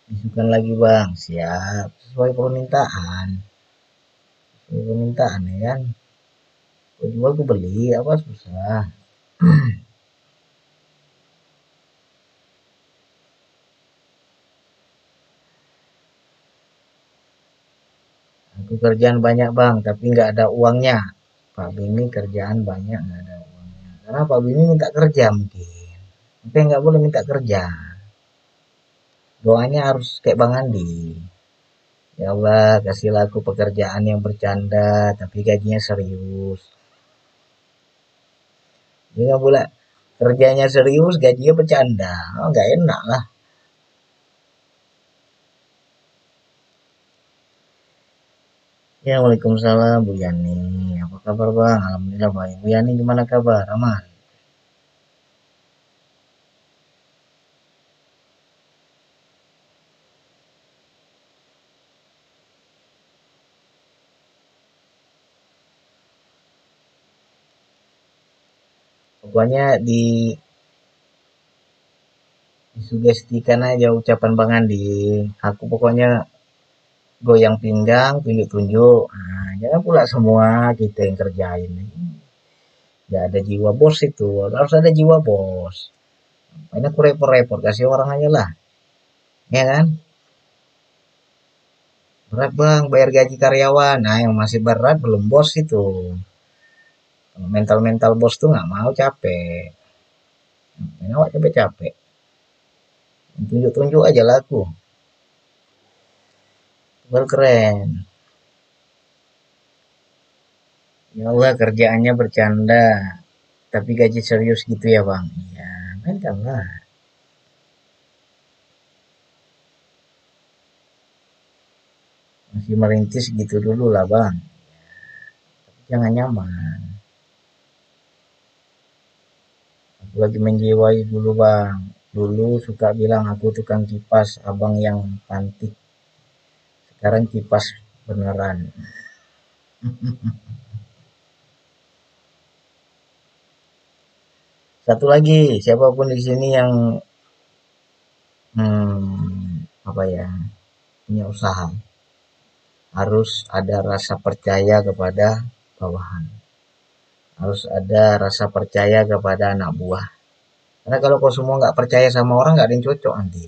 Speaker 1: Bisukan lagi bang, siap. Sesuai permintaan. Sesuai permintaan ya kan. Kau jual gue beli, apa susah. Aku kerjaan banyak bang, tapi nggak ada uangnya. Pak Bini kerjaan banyak nggak ada uangnya. Karena Pak Bini minta kerja mungkin. Tapi nggak boleh minta kerja. Doanya harus kayak Bang Andi. Ya Allah, kasihlah aku pekerjaan yang bercanda, tapi gajinya serius. Dia nggak boleh kerjanya serius, gajinya bercanda. Oh, nggak enak lah. Ya, Waalaikumsalam Bu Yani. Apa kabar Bang? Alhamdulillah baik. Bu Yani gimana kabar? Aman? Pokoknya disugestikan aja ucapan Bang Andi. Aku pokoknya goyang pinggang, tunjuk-tunjuk. Nah, jangan pula semua kita yang kerjain. Gak ada jiwa bos itu. Harus ada jiwa bos. Makanya aku repot-repot. Kasih orang aja lah. Ya kan? Berat bang, bayar gaji karyawan. Nah, yang masih berat belum bos itu. Mental-mental bos tuh nggak mau capek. Ngapain awak capek-capek. Tunjuk-tunjuk aja lah aku. Baru keren. Ya Allah, kerjaannya bercanda, tapi gaji serius gitu ya bang? Ya, kan lah. Masih merintis gitu dulu lah bang. Jangan nyaman. Aku lagi menjiwai dulu bang. Dulu suka bilang aku tukang kipas, abang yang pantik. Sekarang kipas beneran. Satu lagi, siapapun di sini yang apa ya, punya usaha, harus ada rasa percaya kepada bawahan. Harus ada rasa percaya kepada anak buah. Karena kalau kau semua nggak percaya sama orang, nggak ada yang cocok nanti.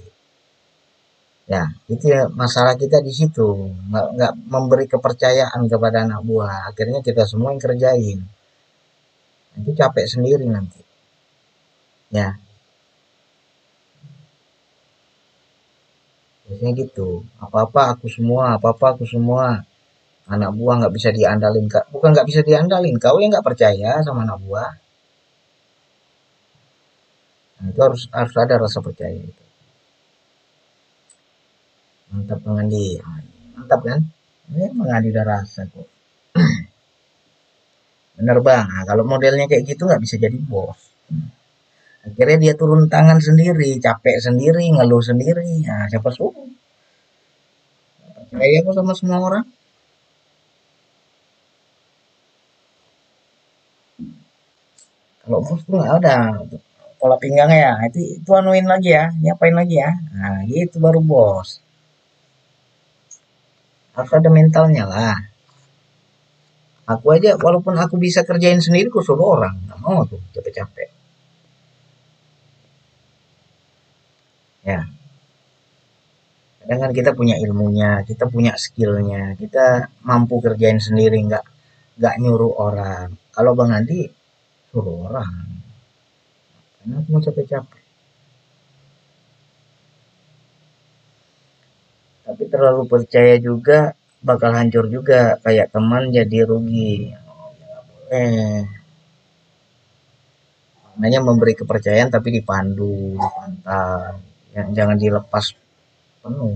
Speaker 1: Ya, itu ya masalah kita di situ. Nggak memberi kepercayaan kepada anak buah. Akhirnya kita semua yang kerjain. Itu capek sendiri nanti. Ya, biasanya gitu. Apa-apa aku semua, apa-apa aku semua. Anak buah nggak bisa diandalin. Bukan nggak bisa diandalin, kau yang nggak percaya sama anak buah. Nah, itu harus ada rasa percaya itu. Mantap Bang Andi. Mantap kan? Emang ada rasa kok. Bener bang. Nah, kalau modelnya kayak gitu nggak bisa jadi bos. Akhirnya dia turun tangan sendiri, capek sendiri, ngeluh sendiri. Nah, siapa suruh? Percaya kok sama semua orang. Kalau bos tuh nggak ada pola pinggangnya ya. Itu anuin lagi ya, nyapain lagi ya. Nah, gitu baru bos. Harus ada mentalnya lah. Aku aja walaupun aku bisa kerjain sendiri, aku suruh orang. Nggak mau tuh capek-capek. Ya, kadang kan kita punya ilmunya, kita punya skillnya, kita mampu kerjain sendiri, nggak nyuruh orang. Kalau Bang Andi suruh orang, karena aku mau capek-capek. Tapi terlalu percaya juga bakal hancur juga, kayak teman jadi rugi. Eh, makanya memberi kepercayaan tapi dipandu, dipantau, jangan dilepas penuh.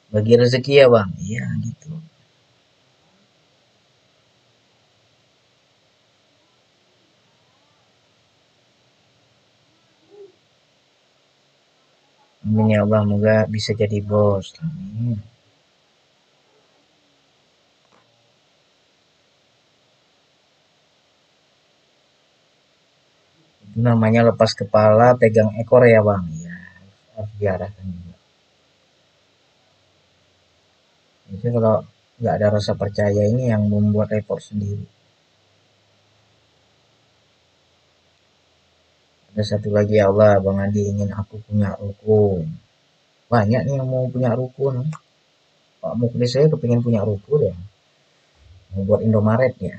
Speaker 1: Bagi rezeki ya bang, iya gitu. Amin ya Allah, moga bisa jadi bos. Amin. Itu namanya lepas kepala, pegang ekor ya bang. Ya, harus diarahkan juga. Jadi kalau nggak ada rasa percaya ini yang membuat repot sendiri. Ada satu lagi ya Allah, Bang Andi ingin aku punya ruko. Banyak nih yang mau punya ruko nih. Pak Muklis saya kepingin punya ruko deh. Mau buat Indomaret ya.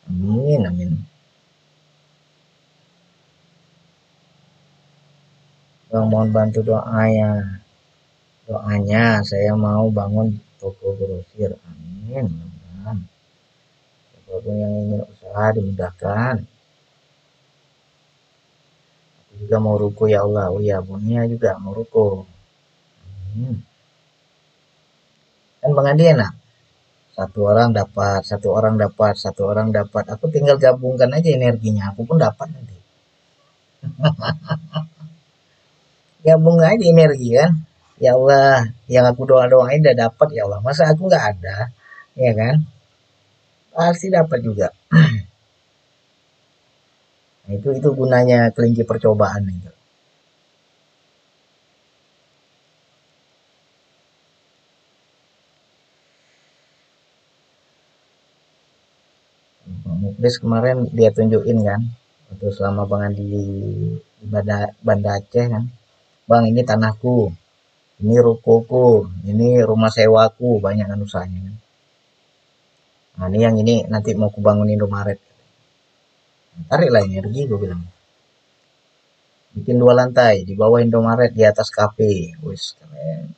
Speaker 1: Amin, amin. Bang mohon bantu doanya. Doanya saya mau bangun toko grosir. Amin. Mudah-mudahan. Siapapun yang ingin usaha dimudahkan. Aku juga mau ruko ya Allah. Oh iya, Bunia juga mau ruko. Amin. Kan Bang Andi enak. Satu orang dapat, satu orang dapat, satu orang dapat. Aku tinggal gabungkan aja energinya. Aku pun dapat nanti. Gabung aja energi kan. Ya Allah, yang aku doain udah dapat ya Allah. Masa aku nggak ada, ya kan? Pasti dapat juga. Nah, itu gunanya kelinci percobaan itu. Bang Muklis kemarin dia tunjukin kan, waktu selama Bang Andi di Banda Aceh kan. Bang ini tanahku, ini rukoku, ini rumah sewaku, banyak kan usahanya kan. Nah ini yang ini nanti mau kubangun Indomaret. Tarik lah energi gue bilang. bikin 2 lantai, di bawah Indomaret, di atas kafe. Wis keren.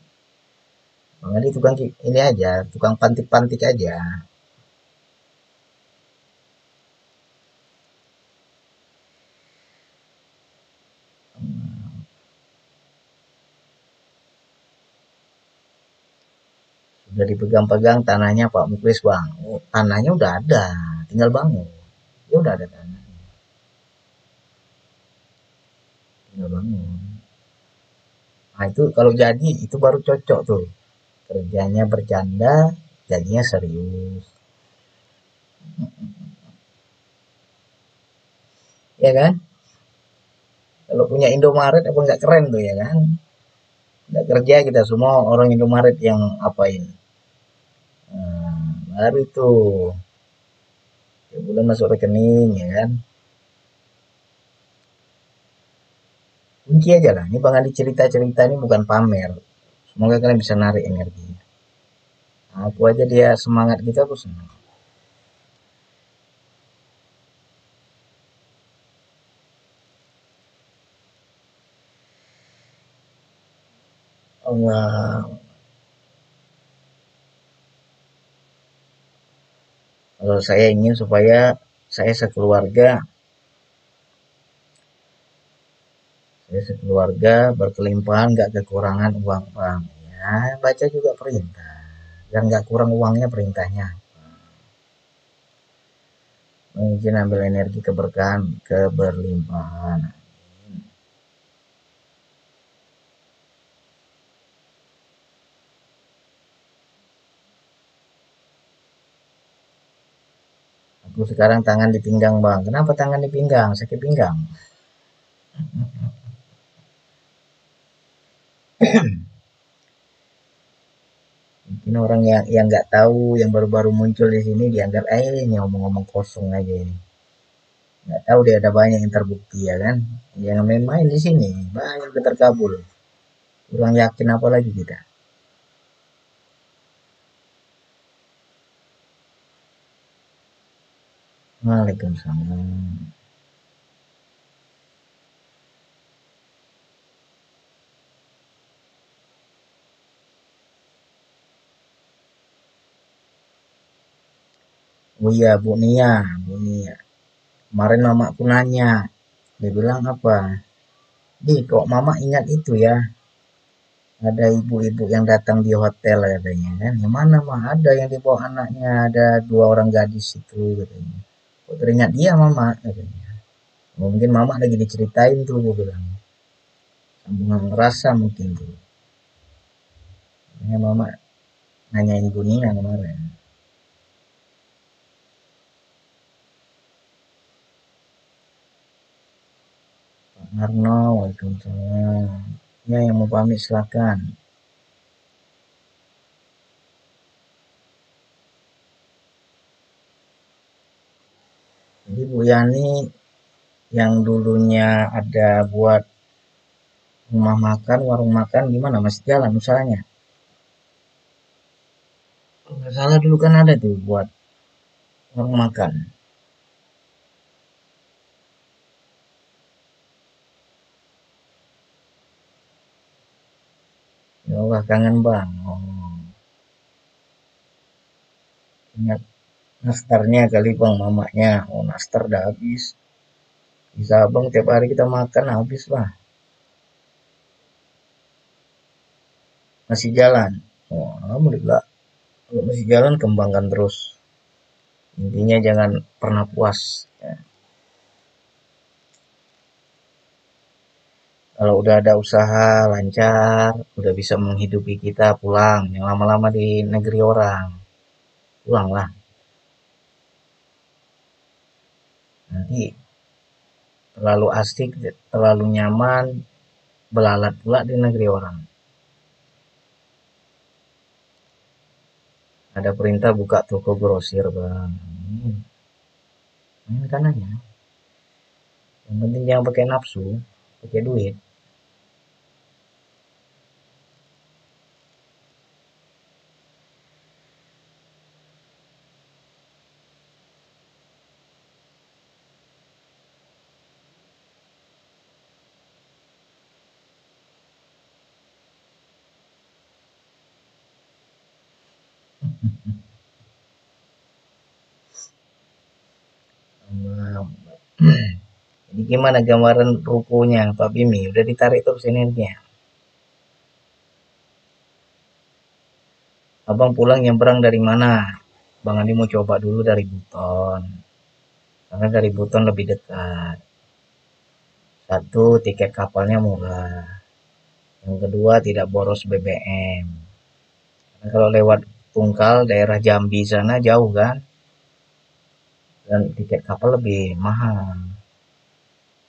Speaker 1: Bang Adi tukang ini aja, tukang pantik-pantik aja. Sudah dipegang-pegang tanahnya Pak Muklis Bang. Oh, tanahnya udah ada, tinggal bangun. Ya udah ada tanah, tinggal bangun. Nah itu kalau jadi itu baru cocok tuh. Kerjanya bercanda, jadinya serius. Ya kan? Kalau punya Indomaret apa nggak keren tuh ya kan? Nggak kerja kita semua orang Indomaret yang apain. Nah, baru itu tiap bulan masuk rekening ya kan. Kunci aja lah. Ini Bang Adi cerita-cerita ini bukan pamer. Semoga kalian bisa narik energinya. Nah, aku aja dia semangat kita aku senang. Allah, kalau saya ingin supaya saya sekeluarga berkelimpahan, nggak kekurangan uang bang. Ya baca juga perintah, dan nggak kurang uangnya perintahnya. Mungkin ambil energi keberkahan, keberlimpahan. Aku sekarang tangan di pinggang bang. Kenapa tangan di pinggang? Sakit pinggang. Mungkin orang yang nggak tahu, yang baru-baru muncul di sini dianggap, ini ngomong-ngomong kosong aja ini. Nggak tahu dia ada banyak yang terbukti ya kan. Yang main-main di sini banyak yang terkabul. Kurang yakin apa lagi kita. Waalaikumsalam. Oh iya, Bu Nia. Kemarin mamaku nanya, dia bilang apa? Di kok mama ingat itu ya? Ada ibu-ibu yang datang di hotel katanya kan. Yang mana mah ada yang dibawa anaknya, ada 2 orang gadis itu katanya. Kok teringat dia mama katanya. Mungkin mama lagi diceritain tuh gue bilang. Sambungan rasa mungkin tuh. Makanya mama nanyain Bu Nia kemarin. Pak Arno, waalaikumsalam. Ya yang mau pamit silakan. Jadi Bu Yani yang dulunya ada buat rumah makan, warung makan gimana? Masih jalan usahanya? Kalau nggak salah dulu kan ada tuh buat warung makan. Ya Allah kangen bang. Oh, ingat nastarnya kali bang mamanya. Oh nastar udah habis. Bisa bang tiap hari kita makan habis lah. Masih jalan. Oh alhamdulillah. Kalau masih jalan kembangkan terus. Intinya jangan pernah puas. Ya. Kalau udah ada usaha lancar, udah bisa menghidupi kita pulang. Yang lama-lama di negeri orang. Pulanglah. Nanti terlalu asik, terlalu nyaman, belalat pula di negeri orang. Ada perintah buka toko grosir bang. Hmm, mainkan aja. Yang penting jangan pakai nafsu, pakai duit. Jadi gimana gambaran rukonya Pak Bimi? Udah ditarik tuh sinetnya. Abang pulang nyebrang dari mana? Bang Andi mau coba dulu dari Buton. Karena dari Buton lebih dekat. Satu, tiket kapalnya murah. Yang kedua, tidak boros BBM. Karena kalau lewat Tungkal, daerah Jambi sana jauh kan? Dan tiket kapal lebih mahal.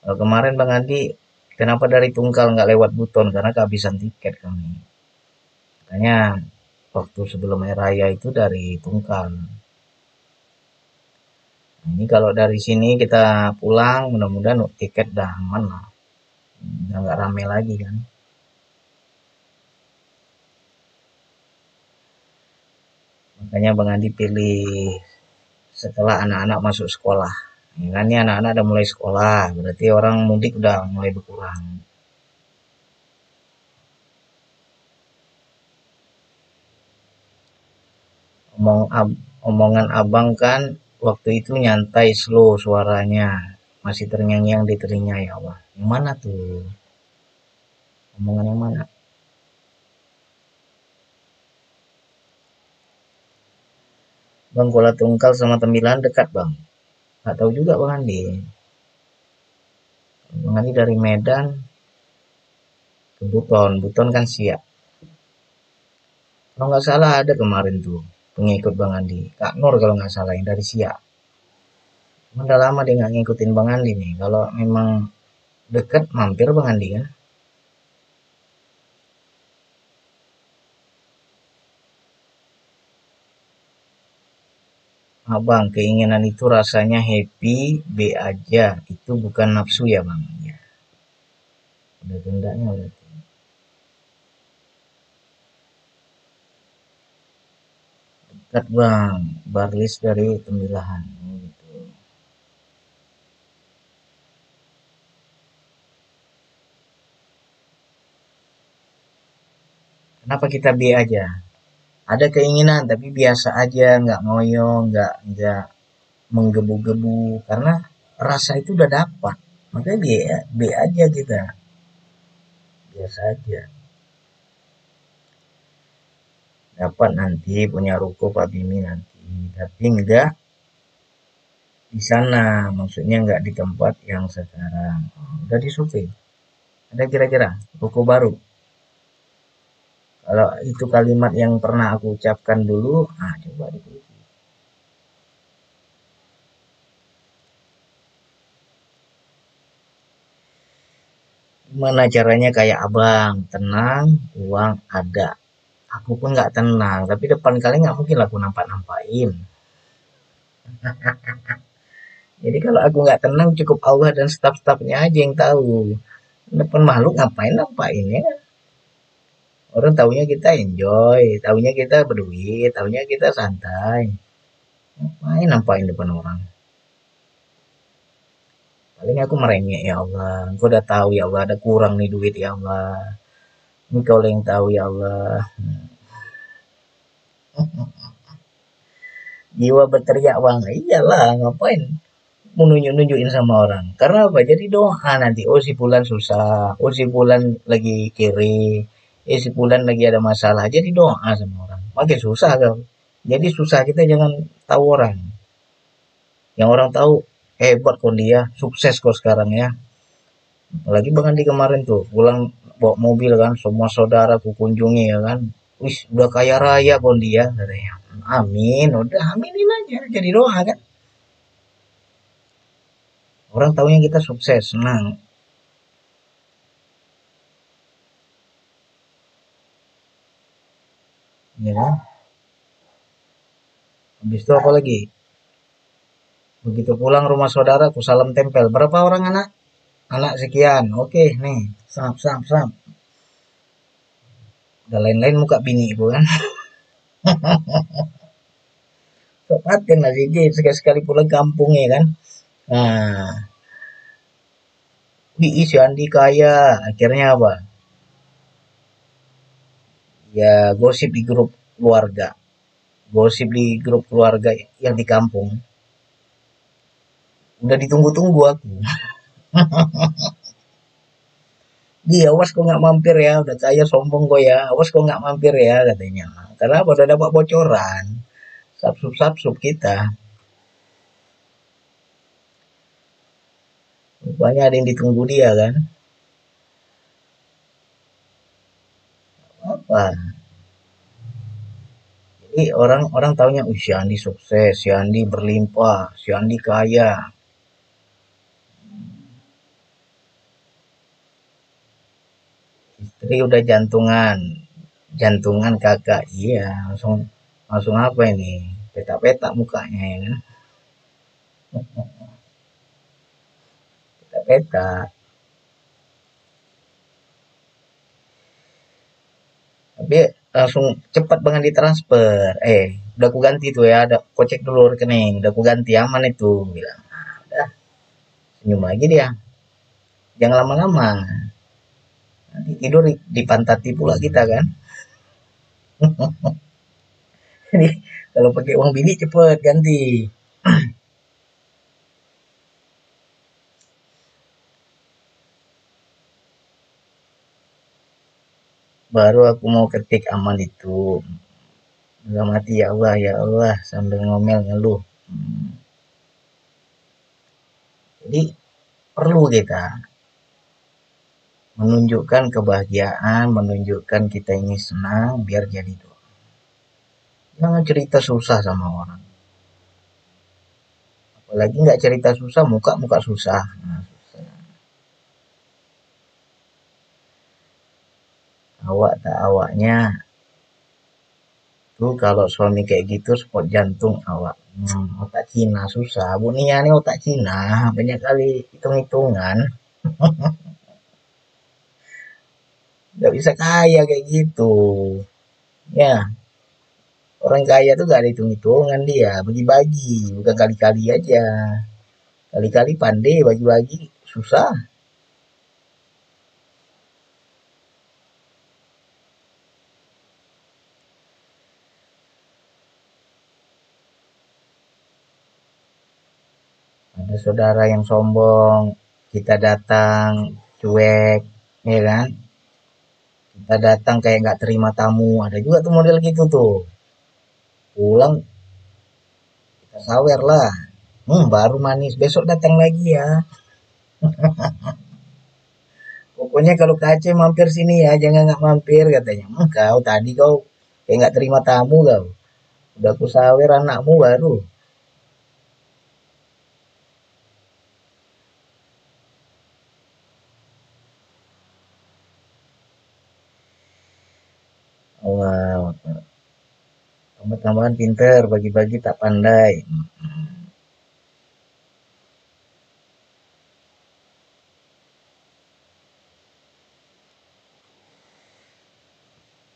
Speaker 1: Kalau kemarin Bang Andi, kenapa dari Tungkal nggak lewat Buton? Karena kehabisan tiket kami. Makanya waktu sebelum Hari Raya itu dari Tungkal. Nah, ini kalau dari sini kita pulang, mudah-mudahan tiket udah aman lah. Udah nggak rame lagi kan. Makanya Bang Andi pilih setelah anak-anak masuk sekolah. Ya kan ini anak-anak udah mulai sekolah, berarti orang mudik udah mulai berkurang. Omongan abang kan waktu itu nyantai slow suaranya. Masih terngiang-ngiang di telinga ya Allah. Yang mana tuh? Omongan yang mana? Bang Kuala Tungkal sama Tembilan dekat bang. Gak tahu juga Bang Andi. Bang Andi dari Medan ke Buton. Buton kan Siak. Kalau nggak salah ada kemarin tuh pengikut Bang Andi. Kak Nur kalau nggak salah yang dari Siak. Udah lama dia nggak ngikutin Bang Andi nih. Kalau memang deket mampir Bang Andi kan. Abang, keinginan itu rasanya happy, B aja. Itu bukan nafsu ya bang. Ya, udah gendaknya udah. Dekat bang, Barlis dari Tembilahan. Gitu. Kenapa kita B aja? Ada keinginan tapi biasa aja, nggak ngoyo, nggak menggebu-gebu. Karena rasa itu udah dapat. Makanya B aja kita. Biasa aja. Dapat nanti punya ruko Pak Bimi nanti. Tapi enggak di sana, maksudnya nggak di tempat yang sekarang. Udah disurvei. Ada kira-kira ruko baru. Kalau itu kalimat yang pernah aku ucapkan dulu, coba ditulis. Gimana caranya kayak abang, tenang, uang ada. Aku pun nggak tenang, tapi depan kali nggak mungkin lah aku nampak-nampakin. Jadi kalau aku nggak tenang, cukup Allah dan staf-stafnya aja yang tahu. Depan makhluk ngapain nampakin ya? Orang taunya kita enjoy, taunya kita berduit, taunya kita santai. Ngapain nampakin depan orang? Paling aku merengek ya Allah. Engkau udah tahu ya Allah ada kurang nih duit ya Allah. Engkau yang tahu ya Allah. Jiwa berteriak bang. Iyalah ngapain mau nunjuk-nunjukin sama orang. Karena apa? Jadi doa nanti. Oh si Fulan susah. Oh si Fulan lagi kiri. Si Fulan lagi ada masalah. Jadi doa sama orang. Makin susah kan. Jadi susah kita jangan tahu orang. Yang orang tahu hebat kok dia. Sukses kok sekarang ya. Apalagi Bang Andi kemarin tuh pulang bawa mobil kan, semua saudara ku kunjungi ya kan. Wis udah kaya raya kon dia katanya. Amin, udah aminin aja jadi doa kan. Orang taunya kita sukses, senang. Ya kan? Habis itu apa lagi? Begitu pulang rumah saudara ku salam tempel. Berapa orang anak? Anak sekian. Oke, nih. Sap, sap, sap. Udah lain-lain muka bini ibu kan. Kepaten lah sih, sekali-sekali pulang kampung ya kan. Nah, wih si Andi kaya. Akhirnya apa? Ya gosip di grup keluarga. Gosip di grup keluarga yang di kampung. Udah ditunggu-tunggu aku. Dia awas kok nggak mampir ya, udah kaya sombong kok ya, awas kok nggak mampir ya katanya. Karena apa? Udah dapat bocoran, sapsup-sapsup kita. Rupanya ada yang ditunggu dia kan. Apa? Jadi orang-orang taunya, si Andi sukses, si Andi berlimpah, si Andi kaya. Istri udah jantungan, jantungan kakak, iya langsung langsung apa ini? Petak-petak mukanya ya kan? Petak-petak. Tapi langsung cepat banget ditransfer. Udah aku ganti tuh ya, ada kocek dulu rekening, udah aku ganti aman itu, bilang. Nah, udah senyum lagi dia. Jangan lama-lama. Nanti tidur dipantati pula kita kan. Jadi kalau pakai uang bini cepet ganti. Baru aku mau ketik aman itu. Dalam hati ya Allah sambil ngomel ngeluh. Jadi perlu kita menunjukkan kebahagiaan, menunjukkan kita ini senang biar jadi doa. Jangan cerita susah sama orang. Apalagi nggak cerita susah, muka-muka susah. Nah, susah. Awak tak awaknya, tuh kalau suami kayak gitu spot jantung awak. Otak Cina susah. Bu Nia ini otak Cina, banyak kali hitung-hitungan. Nggak bisa kaya kayak gitu. Ya, orang kaya tuh gak ada hitung-hitungan dia, bagi-bagi, bukan kali-kali aja. Kali-kali pandai bagi-bagi, susah. Ada saudara yang sombong, kita datang, cuek, ya kan? Kita datang kayak nggak terima tamu, ada juga tuh model gitu tuh. Pulang, kita sawer lah. Baru manis, besok datang lagi ya. Pokoknya kalau ke Aceh mampir sini ya, jangan nggak mampir katanya. Kau tadi kau kayak nggak terima tamu kau. Udah aku sawer anakmu baru. Allah, tambah-tambahan pinter, bagi-bagi tak pandai.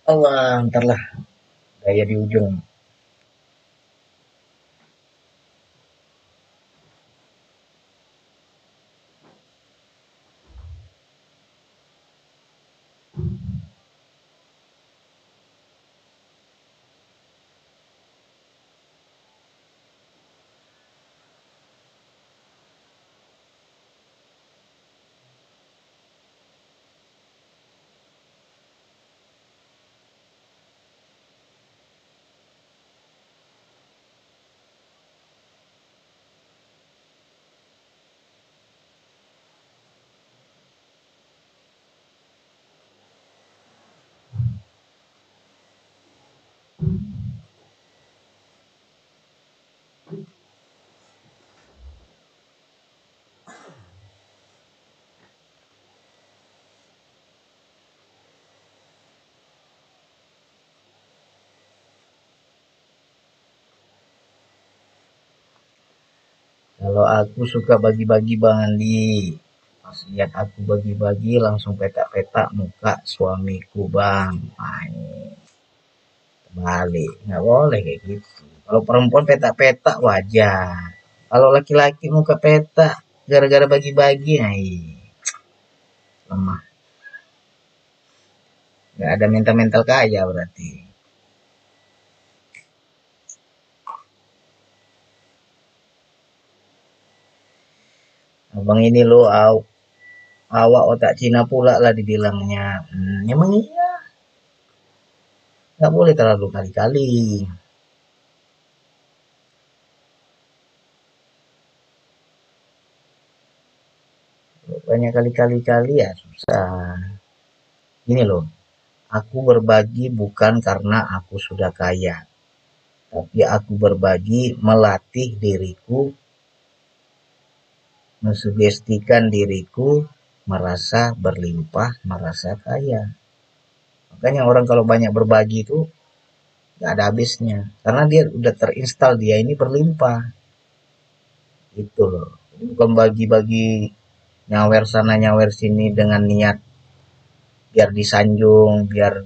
Speaker 1: Allah, ntarlah gaya di ujung. Kalau aku suka bagi-bagi Bang Andi. Pas lihat aku bagi-bagi langsung petak-petak muka suamiku Bang. Nah, ini terbalik. Nggak boleh kayak gitu. Kalau perempuan petak-petak wajar. Kalau laki-laki muka petak gara-gara bagi-bagi, nah, lemah. Nggak ada mental-mental kaya berarti. Abang ini lo awak otak Cina pula lah dibilangnya. Emang iya, nggak boleh terlalu kali-kali. Banyak kali-kali ya susah. Gini loh, aku berbagi bukan karena aku sudah kaya, tapi aku berbagi melatih diriku, mensugestikan diriku merasa berlimpah, merasa kaya. Makanya orang kalau banyak berbagi itu nggak ada habisnya, karena dia udah terinstal dia ini berlimpah. Itu loh. Bukan bagi-bagi nyawer sana nyawer sini dengan niat biar disanjung, biar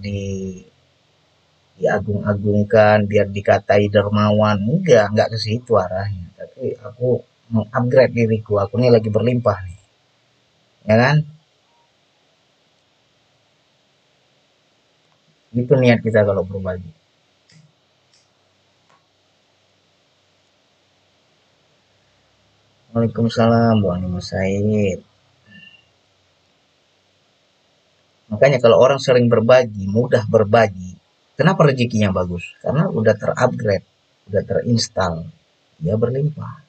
Speaker 1: diagung-agungkan, biar dikatai dermawan. Enggak ke situ arahnya. Tapi aku mengupgrade diriku, aku ini lagi berlimpah nih. Ya kan? Itu niat kita kalau berbagi. Waalaikumsalam, Bu Ani Mas Said. Makanya kalau orang sering berbagi, mudah berbagi, kenapa rezekinya bagus? Karena udah terupgrade, udah terinstal, dia berlimpah.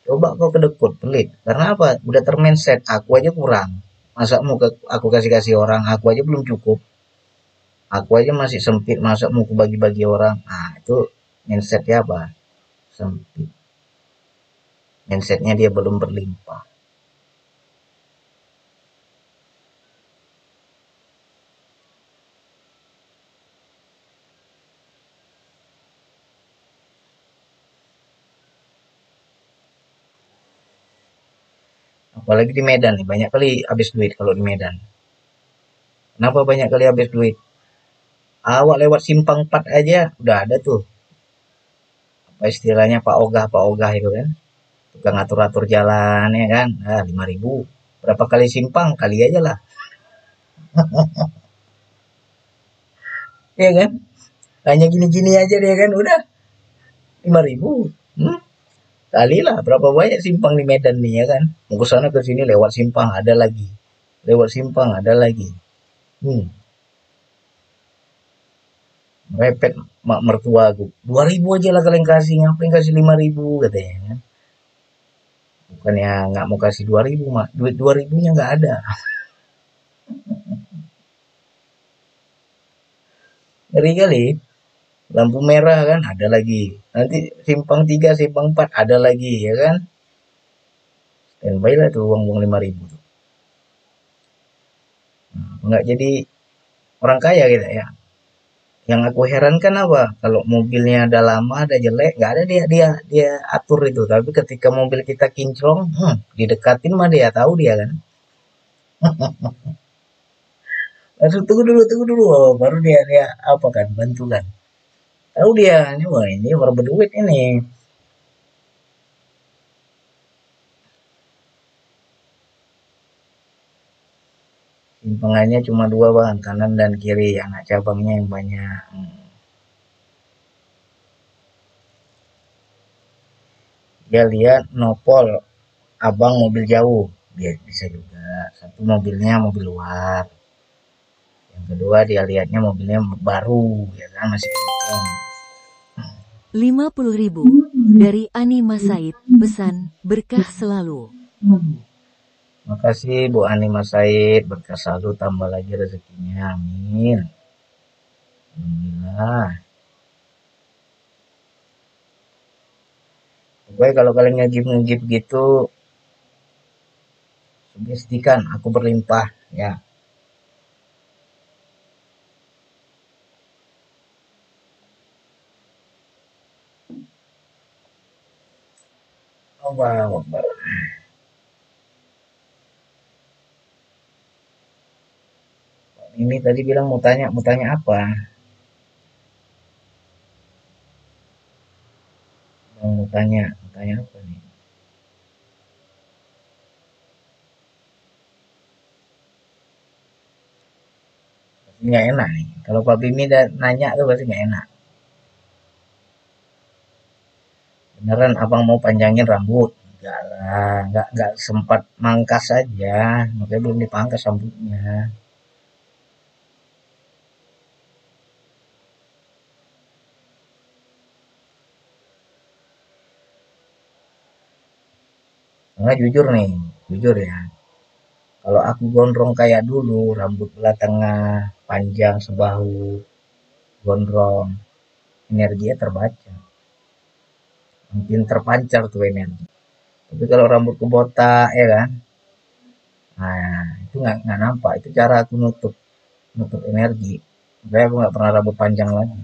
Speaker 1: Coba kau kedekut, pelit. Karena apa? Udah termindset, aku aja kurang. Masa mau aku kasih-kasih orang, aku aja belum cukup. Aku aja masih sempit, masa mau bagi-bagi orang. Nah, itu mindsetnya apa? Sempit. Mindsetnya dia belum berlimpah. Apalagi di Medan nih, banyak kali habis duit kalau di Medan. Kenapa banyak kali habis duit? Awak lewat simpang 4 aja udah ada tuh. Apa istilahnya Pak Ogah itu kan. Tukang atur-atur jalan ya kan. Nah, 5.000. Berapa kali simpang? Kali aja lah. Ya kan? Hanya gini-gini aja dia kan udah 5.000. Kali lah berapa banyak simpang di Medan nih ya kan. Mau ke sana ke sini lewat simpang ada lagi. Lewat simpang ada lagi. Hmm, Repet mak mertua aku. 2.000 aja lah kalian kasih, ngapain kasih 5.000 katanya kan. Bukannya nggak mau kasih 2.000 mak, duit 2.000-nya nggak ada. Ngeri kali. Lampu merah kan ada lagi. Nanti simpang 3 simpang 4 ada lagi ya kan. Standby lah tuh uang-uang 5.000 tuh. Nggak jadi orang kaya gitu ya. Yang aku herankan apa? Kalau mobilnya ada lama, ada jelek, nggak ada dia atur itu. Tapi ketika mobil kita kinclong, didekatin mah dia tahu dia kan. Langsung tunggu dulu, oh, baru dia apa kan, bantu kan. Tahu dia, ini wah ini orang berduit ini. Simpangannya cuma dua bang, kanan dan kiri, anak cabangnya yang banyak. Dia lihat nopol, abang mobil jauh, dia bisa juga. Satu mobilnya mobil luar, yang kedua dia lihatnya mobilnya baru, ya kan masih kenceng.
Speaker 2: 50.000 dari Ani Masaid, pesan berkah selalu.
Speaker 1: Makasih Bu Ani Mas Said, berkah selalu tambah lagi rezekinya, amin. Alhamdulillah. Pokoknya kalau kalian ngegip gitu, sugestikan aku berlimpah, ya. Allah Akbar. Ini tadi bilang mau tanya apa? Mau tanya apa nih? Pasti nggak enak nih. Kalau Pak Bimi nanya tuh pasti nggak enak. Beneran abang mau panjangin rambut? Enggak lah, enggak sempat mangkas saja, makanya belum dipangkas rambutnya. Karena jujur nih, jujur ya, kalau aku gondrong kayak dulu, rambut belah tengah, panjang sebahu, gondrong, energinya terbaca, mungkin terpancar tuh energi. Tapi kalau rambut kebotak ya kan, nah itu nggak nampak. Itu cara aku nutup nutup energi. Saya aku nggak pernah rambut panjang lagi.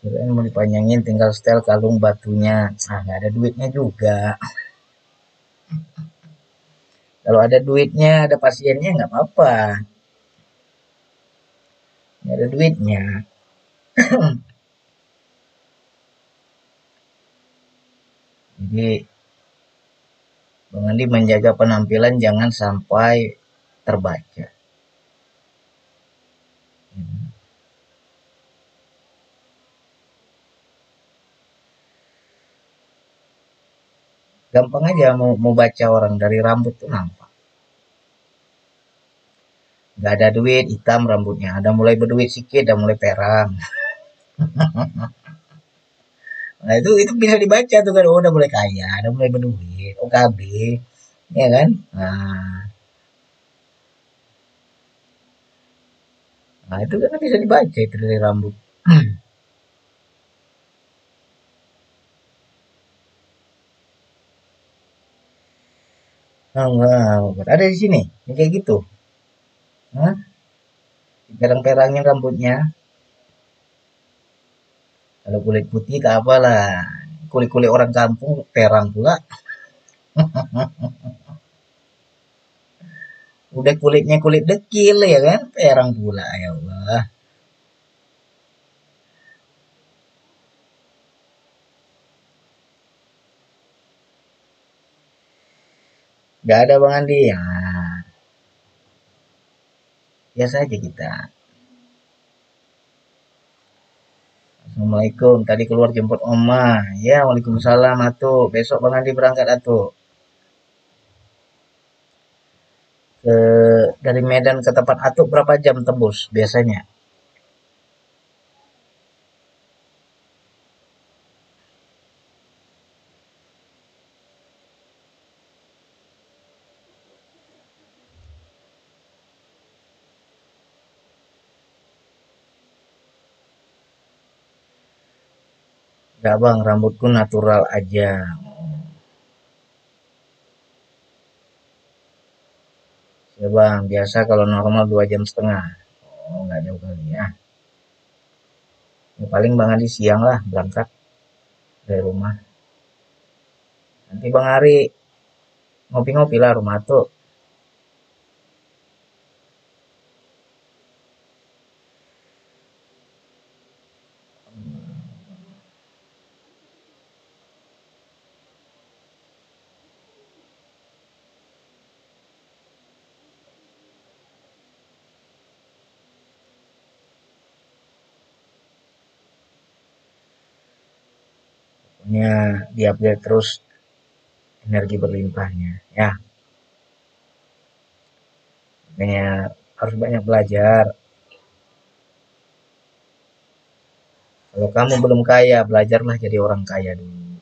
Speaker 1: Kirain mau dipanjangin tinggal setel kalung batunya. Ah nggak ada duitnya juga. Kalau ada duitnya, ada pasiennya nggak apa-apa. Nggak ada duitnya. Jadi Bang Andi menjaga penampilan jangan sampai terbaca. Gampang aja mau baca orang dari rambut tuh nampak. Nggak ada duit, hitam rambutnya. Ada mulai berduit sedikit, ada mulai perang. Nah itu bisa dibaca tuh kan, oh udah mulai kaya, udah mulai berduit, OKB, ya kan? Nah itu kan bisa dibaca itu dari rambut. Nah, enggak, ada di sini, yang kayak gitu. Hah? Perang-perangin rambutnya. Kalau kulit putih ke apa lah? Kulit-kulit orang kampung perang pula. Udah kulitnya kulit dekil ya kan? Perang pula ya Allah. Gak ada Bang Andi. Ya, biasa aja kita. Assalamualaikum. Tadi keluar jemput Oma. Ya, waalaikumsalam atuh. Besok Bang Andi berangkat atuh. Ke dari Medan ke tempat atuh berapa jam tembus biasanya? Gak Bang, rambutku natural aja. Ya Bang, biasa kalau normal 2,5 jam. Oh, nggak jauh kali ya. Ya, paling Bang Andi siang lah berangkat dari rumah. Nanti Bang Ari ngopi-ngopi lah rumah tuh. Pokoknya diupdate terus energi berlimpahnya. Ya, makanya harus banyak belajar. Kalau kamu belum kaya, belajarlah jadi orang kaya dulu.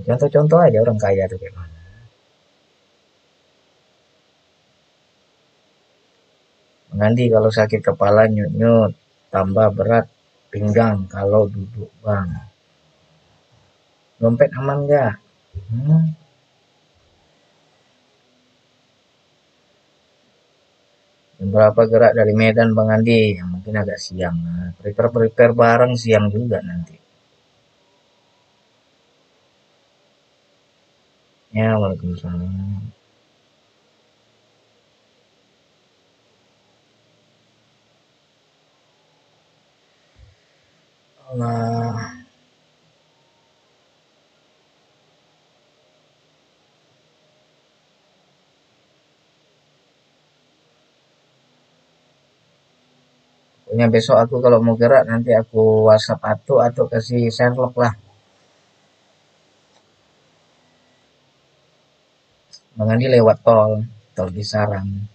Speaker 1: Contoh-contoh aja orang kaya tuh kayak mana. Nanti kalau sakit kepala nyut-nyut, tambah berat pinggang kalau duduk bang. Dompet aman nggak? Hmm, jam berapa gerak dari Medan Bang Andi? Ya, mungkin agak siang. Nah, prepare bareng siang juga nanti. Ya, waalaikumsalam. Allah. Pokoknya besok aku kalau mau gerak nanti aku WhatsApp atau kasih Sherlock lah. Bang Andi lewat tol Cisaran.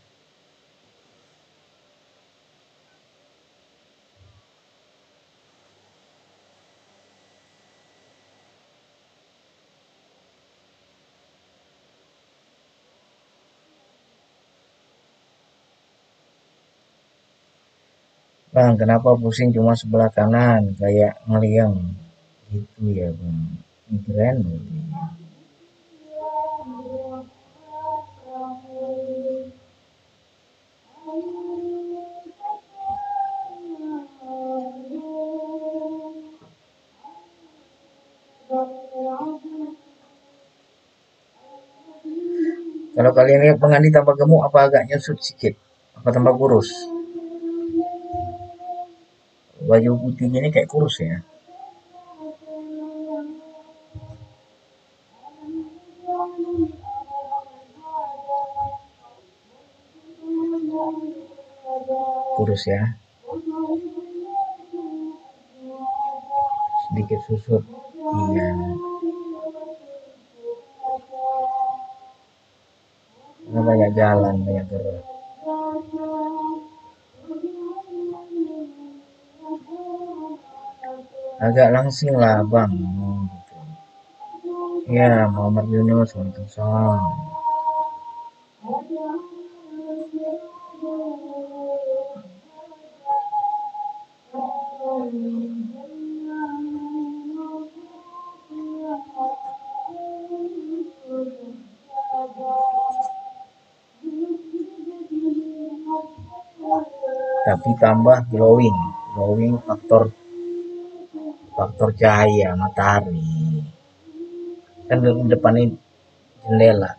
Speaker 1: Bang, kenapa pusing cuma sebelah kanan kayak ngeliang gitu ya bang? Migrain berarti. Kalau kalian lihat Bang Andi tambah gemuk apa agak nyusut sedikit? Apa tambah kurus? Baju putihnya ini kayak kurus ya. Kurus ya. Sedikit susut. Iya. Karena banyak jalan, banyak gerak. Agak langsing lah bang. Gitu. Ya, Muhammad Yunus, Waalaikumsalam. Tapi tambah glowing faktor faktor cahaya matahari. Kan di depan ini jendela.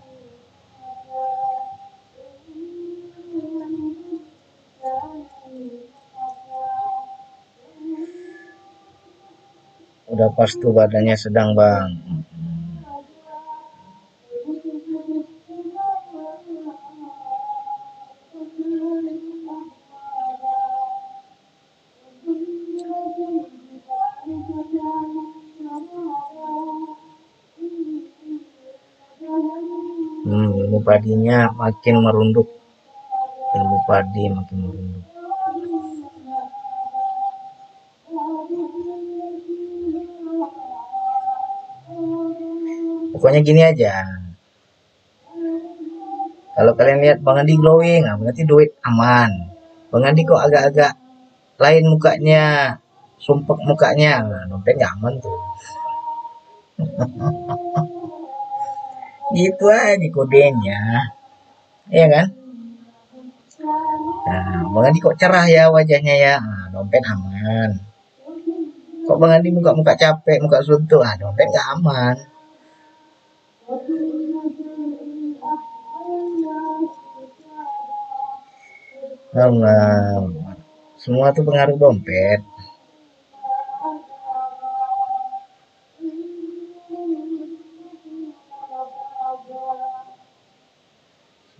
Speaker 1: Udah pas tuh badannya sedang bang. Ilmu padinya makin merunduk. Ilmu padi makin merunduk. Pokoknya gini aja. Kalau kalian lihat Bang Andi glowing, nah berarti duit aman. Bang Andi kok agak-agak lain mukanya, sumpek mukanya, nah, dompet nggak aman tuh. Gitu aja kodenya, iya kan? Nah, Bang Andi kok cerah ya wajahnya ya, nah, dompet aman. Kok Bang Andi muka-muka capek, muka suntuk, ah dompet nggak aman. Nah, semua tuh pengaruh dompet.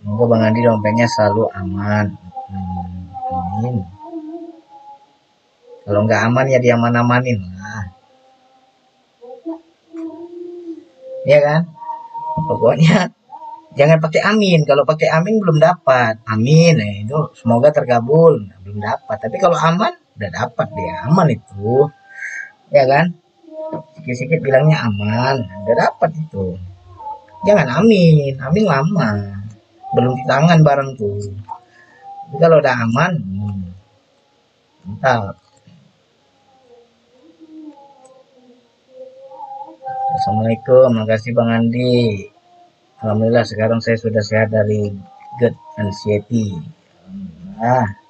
Speaker 1: Semoga Bang Andi dompetnya selalu aman. Amin. Kalau nggak aman ya diaman-amanin lah. Iya kan? Pokoknya jangan pakai amin. Kalau pakai amin belum dapat. Amin, itu semoga terkabul. Nah, belum dapat. Tapi kalau aman udah dapat dia. Aman itu. Ya kan? Sikit-sikit bilangnya aman. Udah dapat itu. Jangan amin. Amin lama. Belum di tangan barang tuh. Tapi kalau udah aman, mantap. Assalamualaikum, makasih Bang Andi. Alhamdulillah sekarang saya sudah sehat dari GERD anxiety. Alhamdulillah.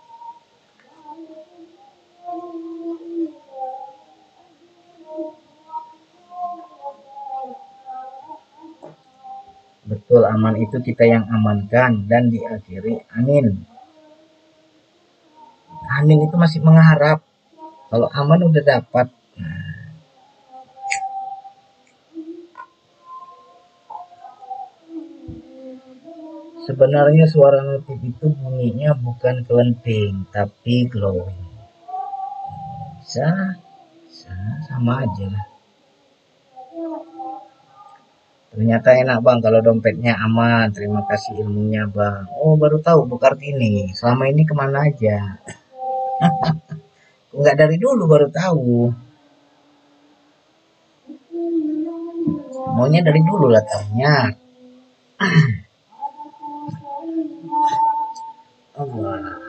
Speaker 1: Betul, aman itu kita yang amankan dan diakhiri amin. Amin itu masih mengharap. Kalau aman udah dapat. Sebenarnya suara notif itu bunyinya bukan kelenting, tapi glowing. sama aja lah. Ternyata enak bang kalau dompetnya aman, terima kasih ilmunya bang. Oh baru tahu Bu Kartini, selama ini kemana aja? Enggak dari dulu baru tahu. Maunya dari dulu lah taunya. Allah.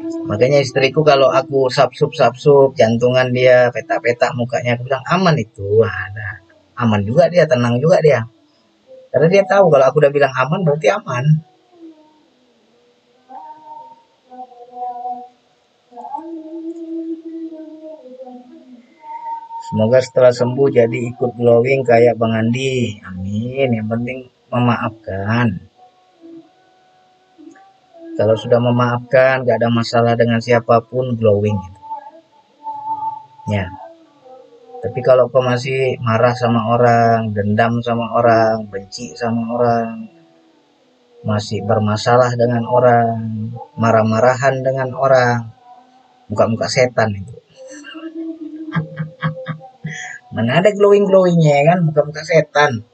Speaker 1: Makanya istriku kalau aku sapsup jantungan dia petak-petak mukanya, aku bilang aman itu. Ada aman juga dia, tenang juga dia. Karena dia tahu kalau aku udah bilang aman berarti aman. Semoga setelah sembuh jadi ikut glowing kayak Bang Andi. Amin. Yang penting memaafkan. Kalau sudah memaafkan, gak ada masalah dengan siapapun, glowing. Ya. Tapi kalau kau masih marah sama orang, dendam sama orang, benci sama orang, masih bermasalah dengan orang, marah-marahan dengan orang, muka-muka setan itu. Mana ada glowing-glowingnya kan, muka-muka setan.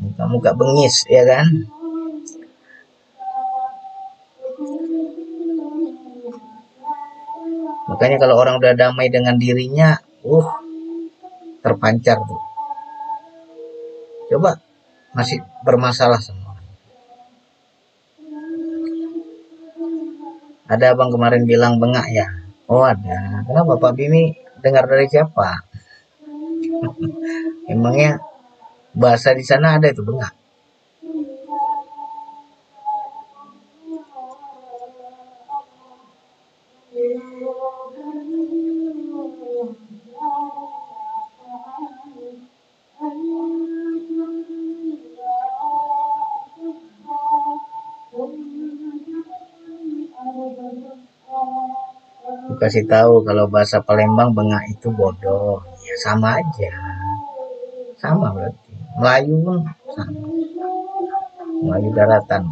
Speaker 1: Muka-muka bengis, ya kan? Makanya kalau orang udah damai dengan dirinya, terpancar tuh. Coba masih bermasalah sama orang. Ada abang kemarin bilang bengak ya. Oh ada. Kenapa Pak Bimi dengar dari siapa? Emangnya bahasa di sana ada itu bengak? Aku kasih tahu kalau bahasa Palembang bengak itu bodoh. Ya sama aja. Sama berarti. Melayu pun sama. Melayu daratan.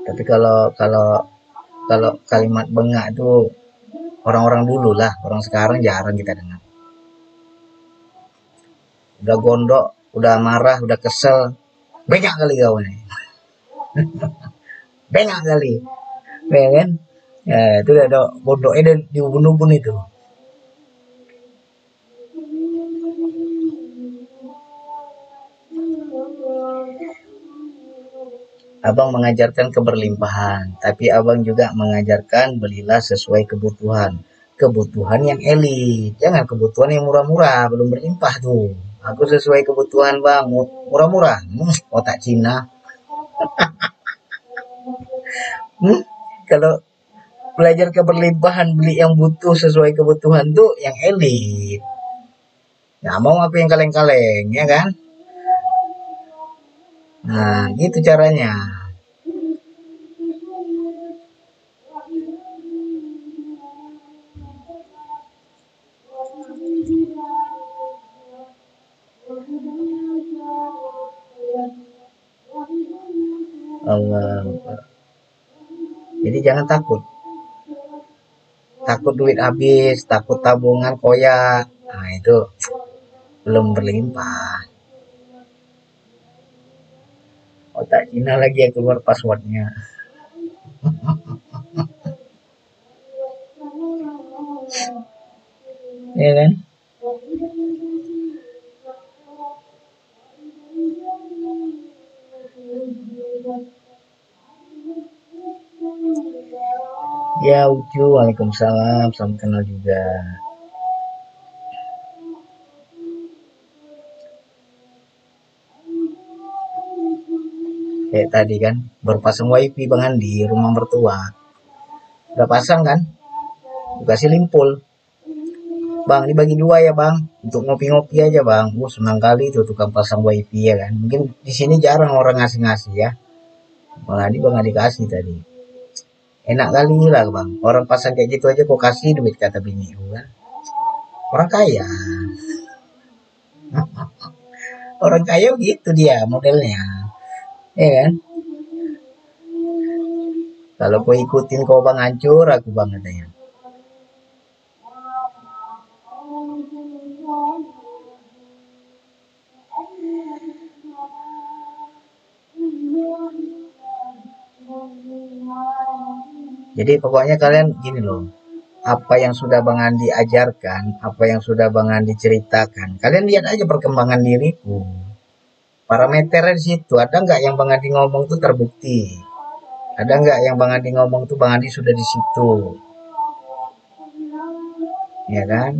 Speaker 1: Tapi kalau kalimat bengak itu orang-orang dulu lah, orang sekarang jarang kita dengar. Udah gondok, udah marah, udah kesel, banyak kali kau nih. Banyak kali. Ya kan? Ya, itu ada gondoknya di ubun-ubun itu. Abang mengajarkan keberlimpahan, tapi abang juga mengajarkan belilah sesuai kebutuhan. Kebutuhan yang elit, jangan kebutuhan yang murah-murah, belum berlimpah tuh. Aku sesuai kebutuhan bang, murah-murah, otak Cina. Kalau belajar keberlimpahan, beli yang butuh sesuai kebutuhan tuh yang elit. Nah, mau apa yang kaleng-kaleng, ya kan? Nah, gitu caranya. Allah. Jadi jangan takut. Takut duit habis, takut tabungan koyak. Nah, itu belum berlimpah. Otak Cina lagi yang keluar passwordnya. Ya kan? Ya Ucu, waalaikumsalam, salam kenal juga. Kayak tadi kan, baru pasang wifi Bang Andi, rumah mertua. Udah pasang kan? Kasih limpul. Bang, ini bagi 2 ya bang, untuk ngopi-ngopi aja bang. Senang kali tuh tukang pasang wifi ya kan. Mungkin di sini jarang orang ngasih-ngasih ya. Bang Andi kasih tadi. Enak kali lah bang, orang pasang kayak gitu aja kok kasih duit, kata bini kan. Orang kaya, orang kaya gitu dia modelnya, ya kan. Kalau kau ikutin kau bang hancur aku bang katanya. Jadi pokoknya kalian gini loh, apa yang sudah Bang Andi ajarkan, apa yang sudah Bang Andi ceritakan, kalian lihat aja perkembangan diriku. Parameternya di situ, ada nggak yang Bang Andi ngomong tuh terbukti? Ada nggak yang Bang Andi ngomong tuh Bang Andi sudah di situ, ya kan?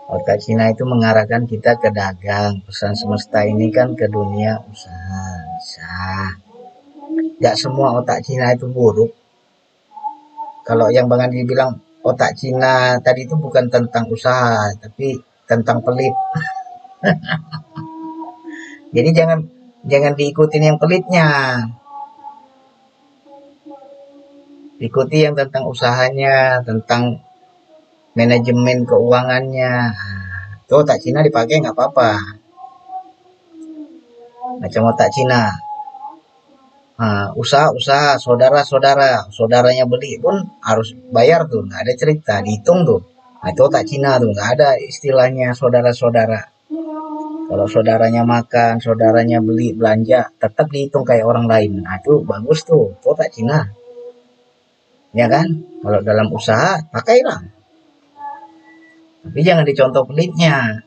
Speaker 1: Otak Cina itu mengarahkan kita ke dagang. Pesan semesta ini kan ke dunia usaha. Bisa. Gak semua otak Cina itu buruk. Kalau yang Bang Andi bilang otak Cina tadi itu bukan tentang usaha, tapi tentang pelit. Jadi jangan jangan diikutin yang pelitnya. Ikuti yang tentang usahanya, tentang manajemen keuangannya. Nah, tuh otak Cina dipakai nggak apa-apa. Macam otak Cina. Nah, usaha-usaha saudara-saudara, saudaranya beli pun harus bayar tuh, nggak ada cerita, dihitung tuh. Nah, itu otak Cina tuh, nggak ada istilahnya saudara-saudara. Kalau saudaranya makan, saudaranya beli belanja, tetap dihitung kayak orang lain. Nah, itu bagus tuh, itu otak Cina, ya kan? Kalau dalam usaha pakailah, tapi jangan dicontoh pelitnya.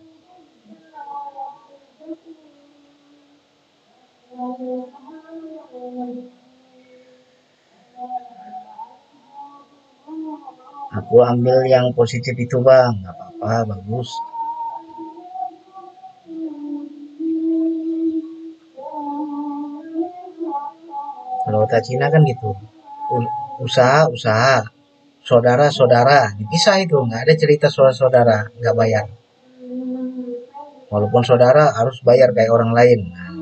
Speaker 1: Aku ambil yang positif itu bang, nggak apa-apa, bagus. Kalau otak Cina kan gitu, usaha-usaha, saudara-saudara dipisah, itu nggak ada cerita soal saudara nggak bayar, walaupun saudara harus bayar kayak orang lain. Nah,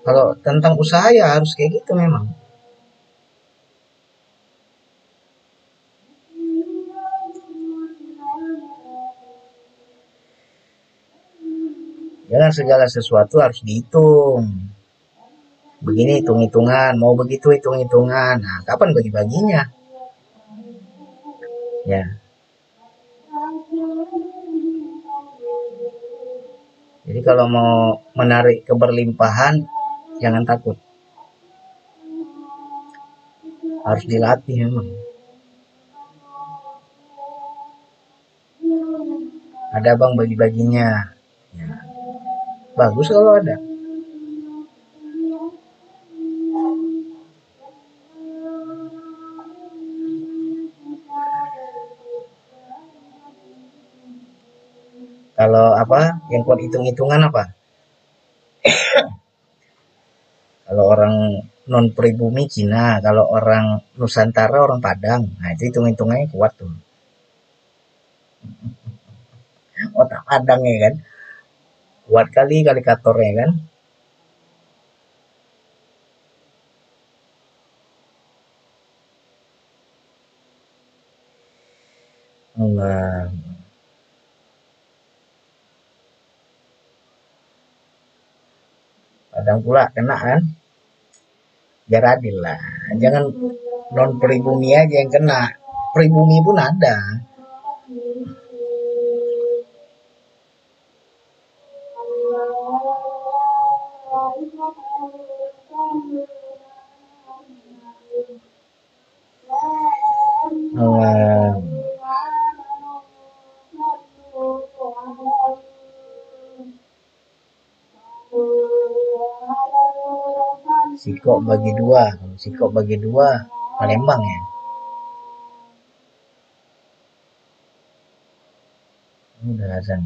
Speaker 1: kalau tentang usaha ya harus kayak gitu memang. Jangan segala sesuatu harus dihitung, begini hitung-hitungan, mau begitu hitung-hitungan. Nah, kapan bagi-baginya, ya. Jadi kalau mau menarik keberlimpahan jangan takut, harus dilatih memang. Ada bang bagi-baginya, ya. Bagus kalau ada. Kalau apa yang kuat hitung-hitungan apa? Kalau orang non pribumi Cina, kalau orang Nusantara orang Padang. Nah, itu hitung-hitungannya kuat tuh. Otak Padang ya kan. Kuat kali kalikatornya kan. Allah. Padang pula kena kan. Biar adil lah. Jangan non pribumi aja yang kena. Pribumi pun ada. Allah. Sikok bagi dua. Kalau sikok bagi dua, Palembang ya. Ini udah azan.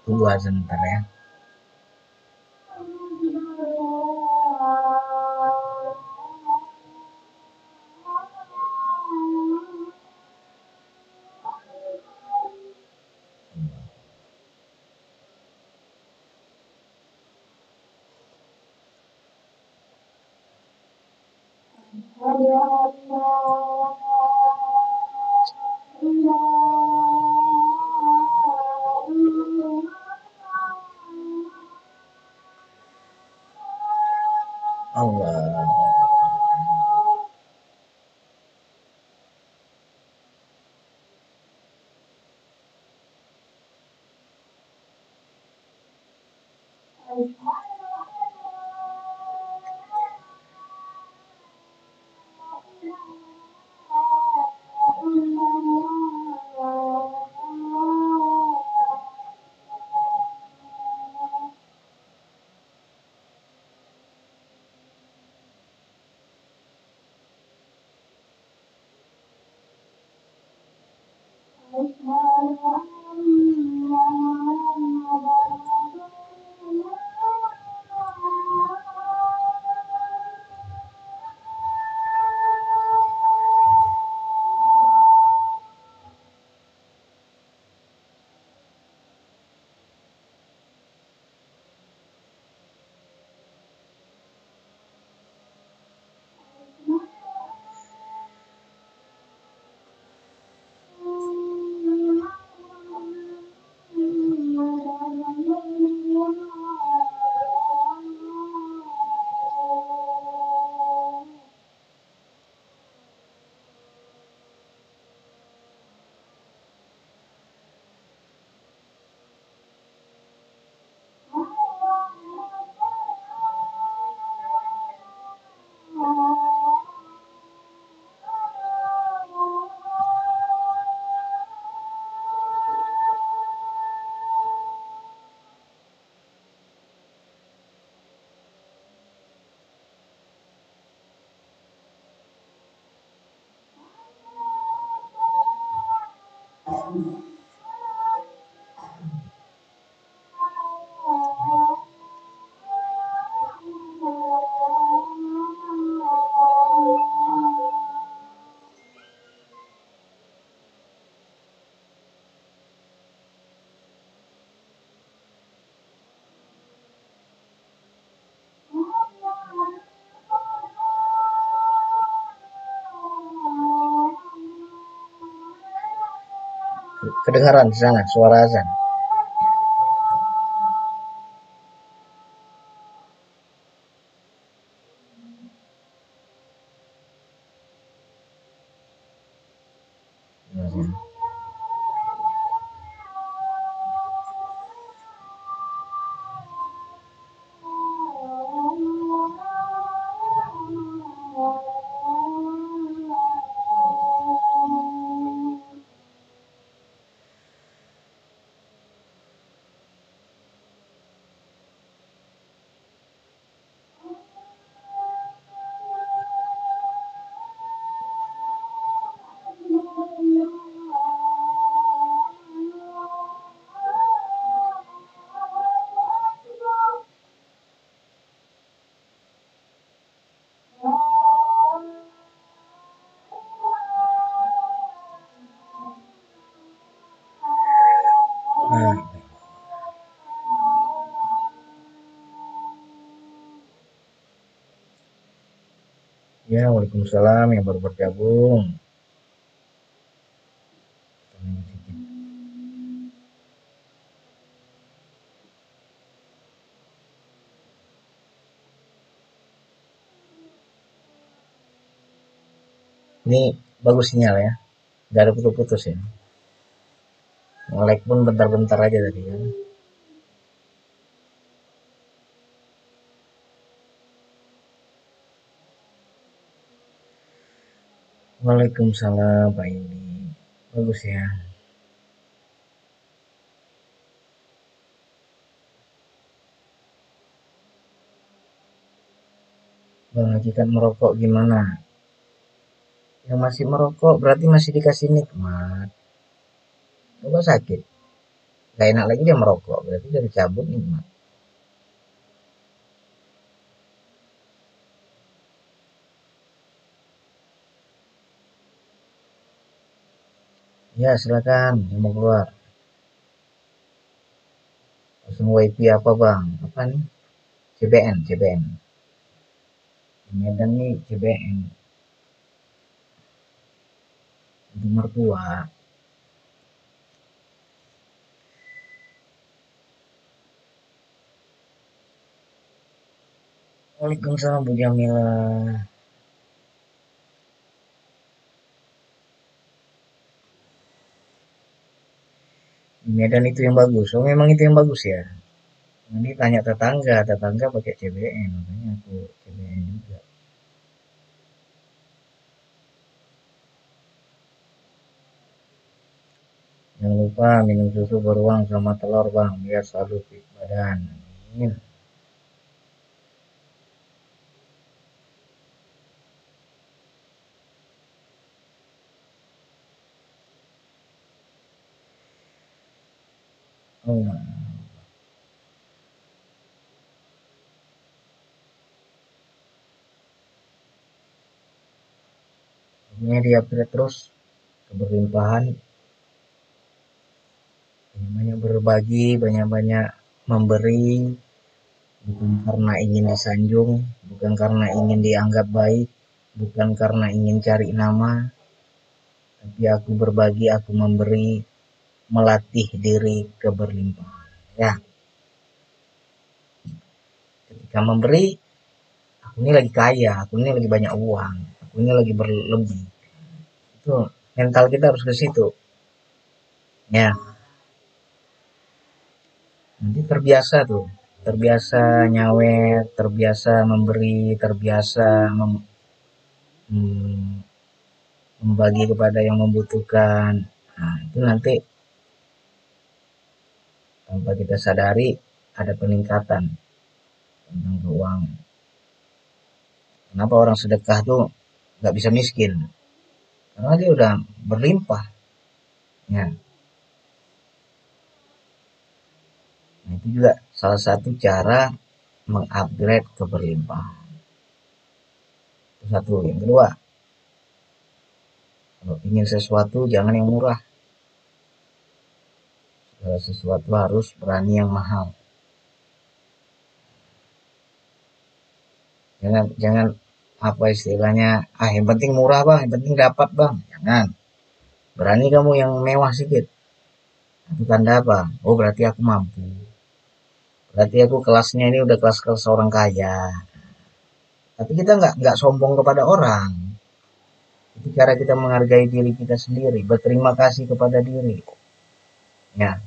Speaker 1: Tunggu azan ntar ya. Allah. Kedengaran di sana suara azan. Nah, ya, waalaikumsalam yang baru bergabung. Ini bagus sinyal ya, nggak ada putus-putus ya. Nge-lag pun bentar-bentar aja tadi kan. Waalaikumsalam Pak Ini. Bagus ya. Bang Haji kan merokok gimana? Yang masih merokok berarti masih dikasih nikmat. Coba sakit. Gak enak lagi dia merokok, berarti dari cabut nikmat. Ya silakan, yang mau keluar. Langsung WiFi apa bang? Apa nih? CBN, CBN. Di Medan nih CBN. Untuk mertua. Waalaikumsalam Bu Jamila. Di Medan itu yang bagus. Oh memang itu yang bagus ya. Nanti tanya tetangga, tetangga pakai CBN, makanya aku CBN juga. Jangan lupa minum susu beruang sama telur bang, biar selalu fit badan. Amin. Oh, nah. Pokoknya dia upgrade terus keberlimpahan, banyak berbagi, banyak-banyak memberi, bukan karena ingin disanjung, bukan karena ingin dianggap baik, bukan karena ingin cari nama, tapi aku berbagi, aku memberi, melatih diri keberlimpahan. Ya, ketika memberi, aku ini lagi kaya, aku ini lagi banyak uang, aku ini lagi berlebih. Itu mental kita harus ke situ. Ya, nanti terbiasa tuh, terbiasa nyawer, terbiasa memberi, terbiasa mm, membagi kepada yang membutuhkan. Nah, itu nanti tanpa kita sadari ada peningkatan tentang keuangan. Kenapa orang sedekah tuh nggak bisa miskin? Karena dia udah berlimpah. Ya, nah itu juga salah satu cara mengupgrade keberlimpahan. Itu satu. Yang kedua, kalau ingin sesuatu jangan yang murah. Segala sesuatu harus berani yang mahal. Jangan jangan apa istilahnya, yang penting murah bang, yang penting dapat bang. Jangan. Berani kamu yang mewah sedikit. Itu tanda apa? Oh berarti aku mampu. Berarti aku kelasnya ini udah kelas-kelas orang kaya. Tapi kita nggak sombong kepada orang. Itu cara kita menghargai diri kita sendiri, berterima kasih kepada diri. Ya,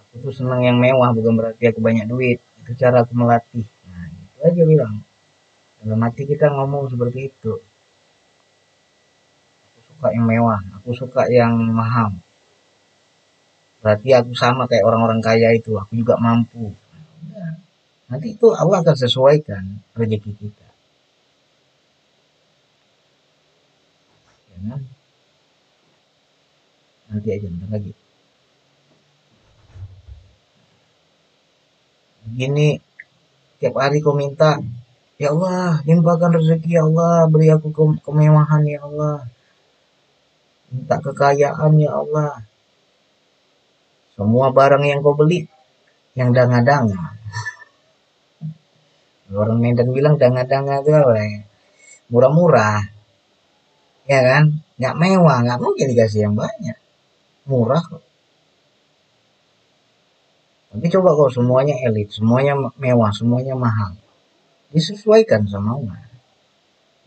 Speaker 1: aku tuh senang yang mewah bukan berarti aku banyak duit. Itu cara aku melatih. Nah, itu aja bilang. Dalam hati kita ngomong seperti itu. Aku suka yang mewah, aku suka yang mahal. Berarti aku sama kayak orang-orang kaya itu, aku juga mampu. Nah, nanti itu Allah akan sesuaikan rezeki kita. Ya kan? Nanti aja bentar lagi. Begini tiap hari kau minta, ya Allah, limpahkan rezeki ya Allah, beri aku kemewahan ya Allah, minta kekayaan ya Allah. Semua barang yang kau beli, yang danga-danga. Orang Medan bilang danga-danga itu apa ya? Murah-murah, ya kan? Nggak mewah, nggak mungkin dikasih yang banyak. Murah kok. Tapi coba kok semuanya elit, semuanya mewah, semuanya mahal. Disesuaikan sama uang.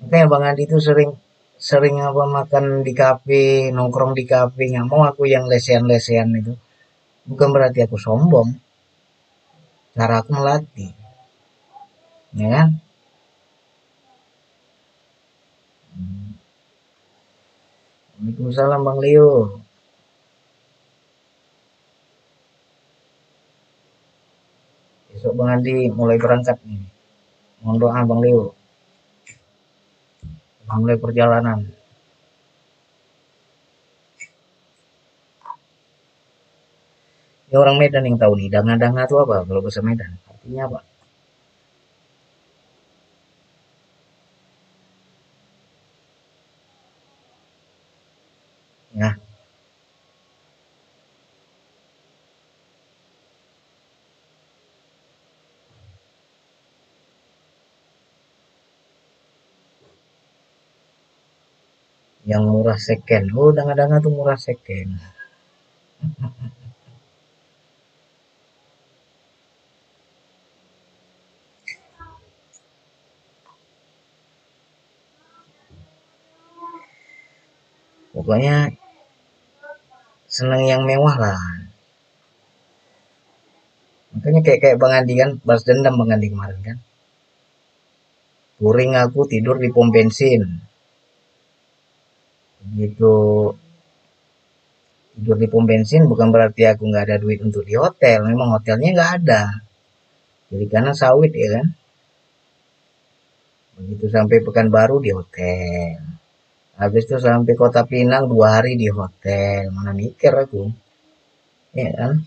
Speaker 1: Makanya Bang Adi itu sering sering apa makan di kafe, nongkrong di kafe, nggak mau aku yang lesehan-lesehan itu. Bukan berarti aku sombong, cara aku melatih, ya kan? Waalaikumsalam Bang Leo. Besok Bang Adi mulai berangkat nih. Mohon doa Bang Leo. Mulai perjalanan. Ini orang Medan yang tahu nih, danga-danga itu apa kalau bahasa Medan? Artinya apa? Ya, yang murah second. Oh, danga-danga tuh murah second. Pokoknya seneng yang mewah lah. Makanya kayak kayak Bang Andi kan, balas dendam Bang Andi kemarin kan. Touring aku tidur di pom bensin. Begitu tidur di pom bensin bukan berarti aku nggak ada duit untuk di hotel. Memang hotelnya nggak ada. Jadi karena sawit ya kan. Begitu sampai Pekanbaru di hotel. Habis itu sampai Kota Pinang 2 hari di hotel. Mana mikir aku. Ya kan.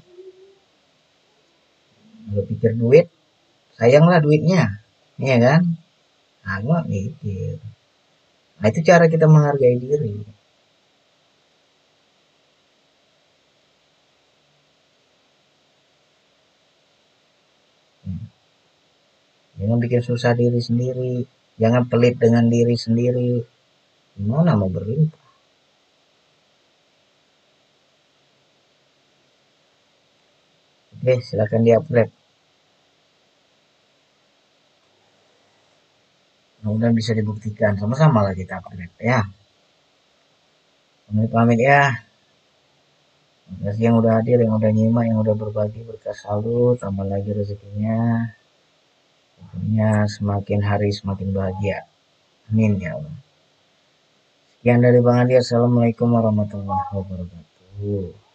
Speaker 1: Kalau pikir duit, sayanglah duitnya. Ya kan. Aku nggak mikir. Nah itu cara kita menghargai diri. Jangan bikin susah diri sendiri. Jangan pelit dengan diri sendiri. Gimana mau berlimpah? Oke, silakan di-upgrade. Mudah-mudahan bisa dibuktikan. Sama-sama lah kita upgrade ya. Pamit-pamit ya. Terima kasih yang udah hadir, yang udah nyimak, yang udah berbagi, berkah selalu. Tambah lagi rezekinya. Tentunya semakin hari semakin bahagia. Amin ya Allah. Sekian dari Bang Andi. Assalamualaikum warahmatullahi wabarakatuh.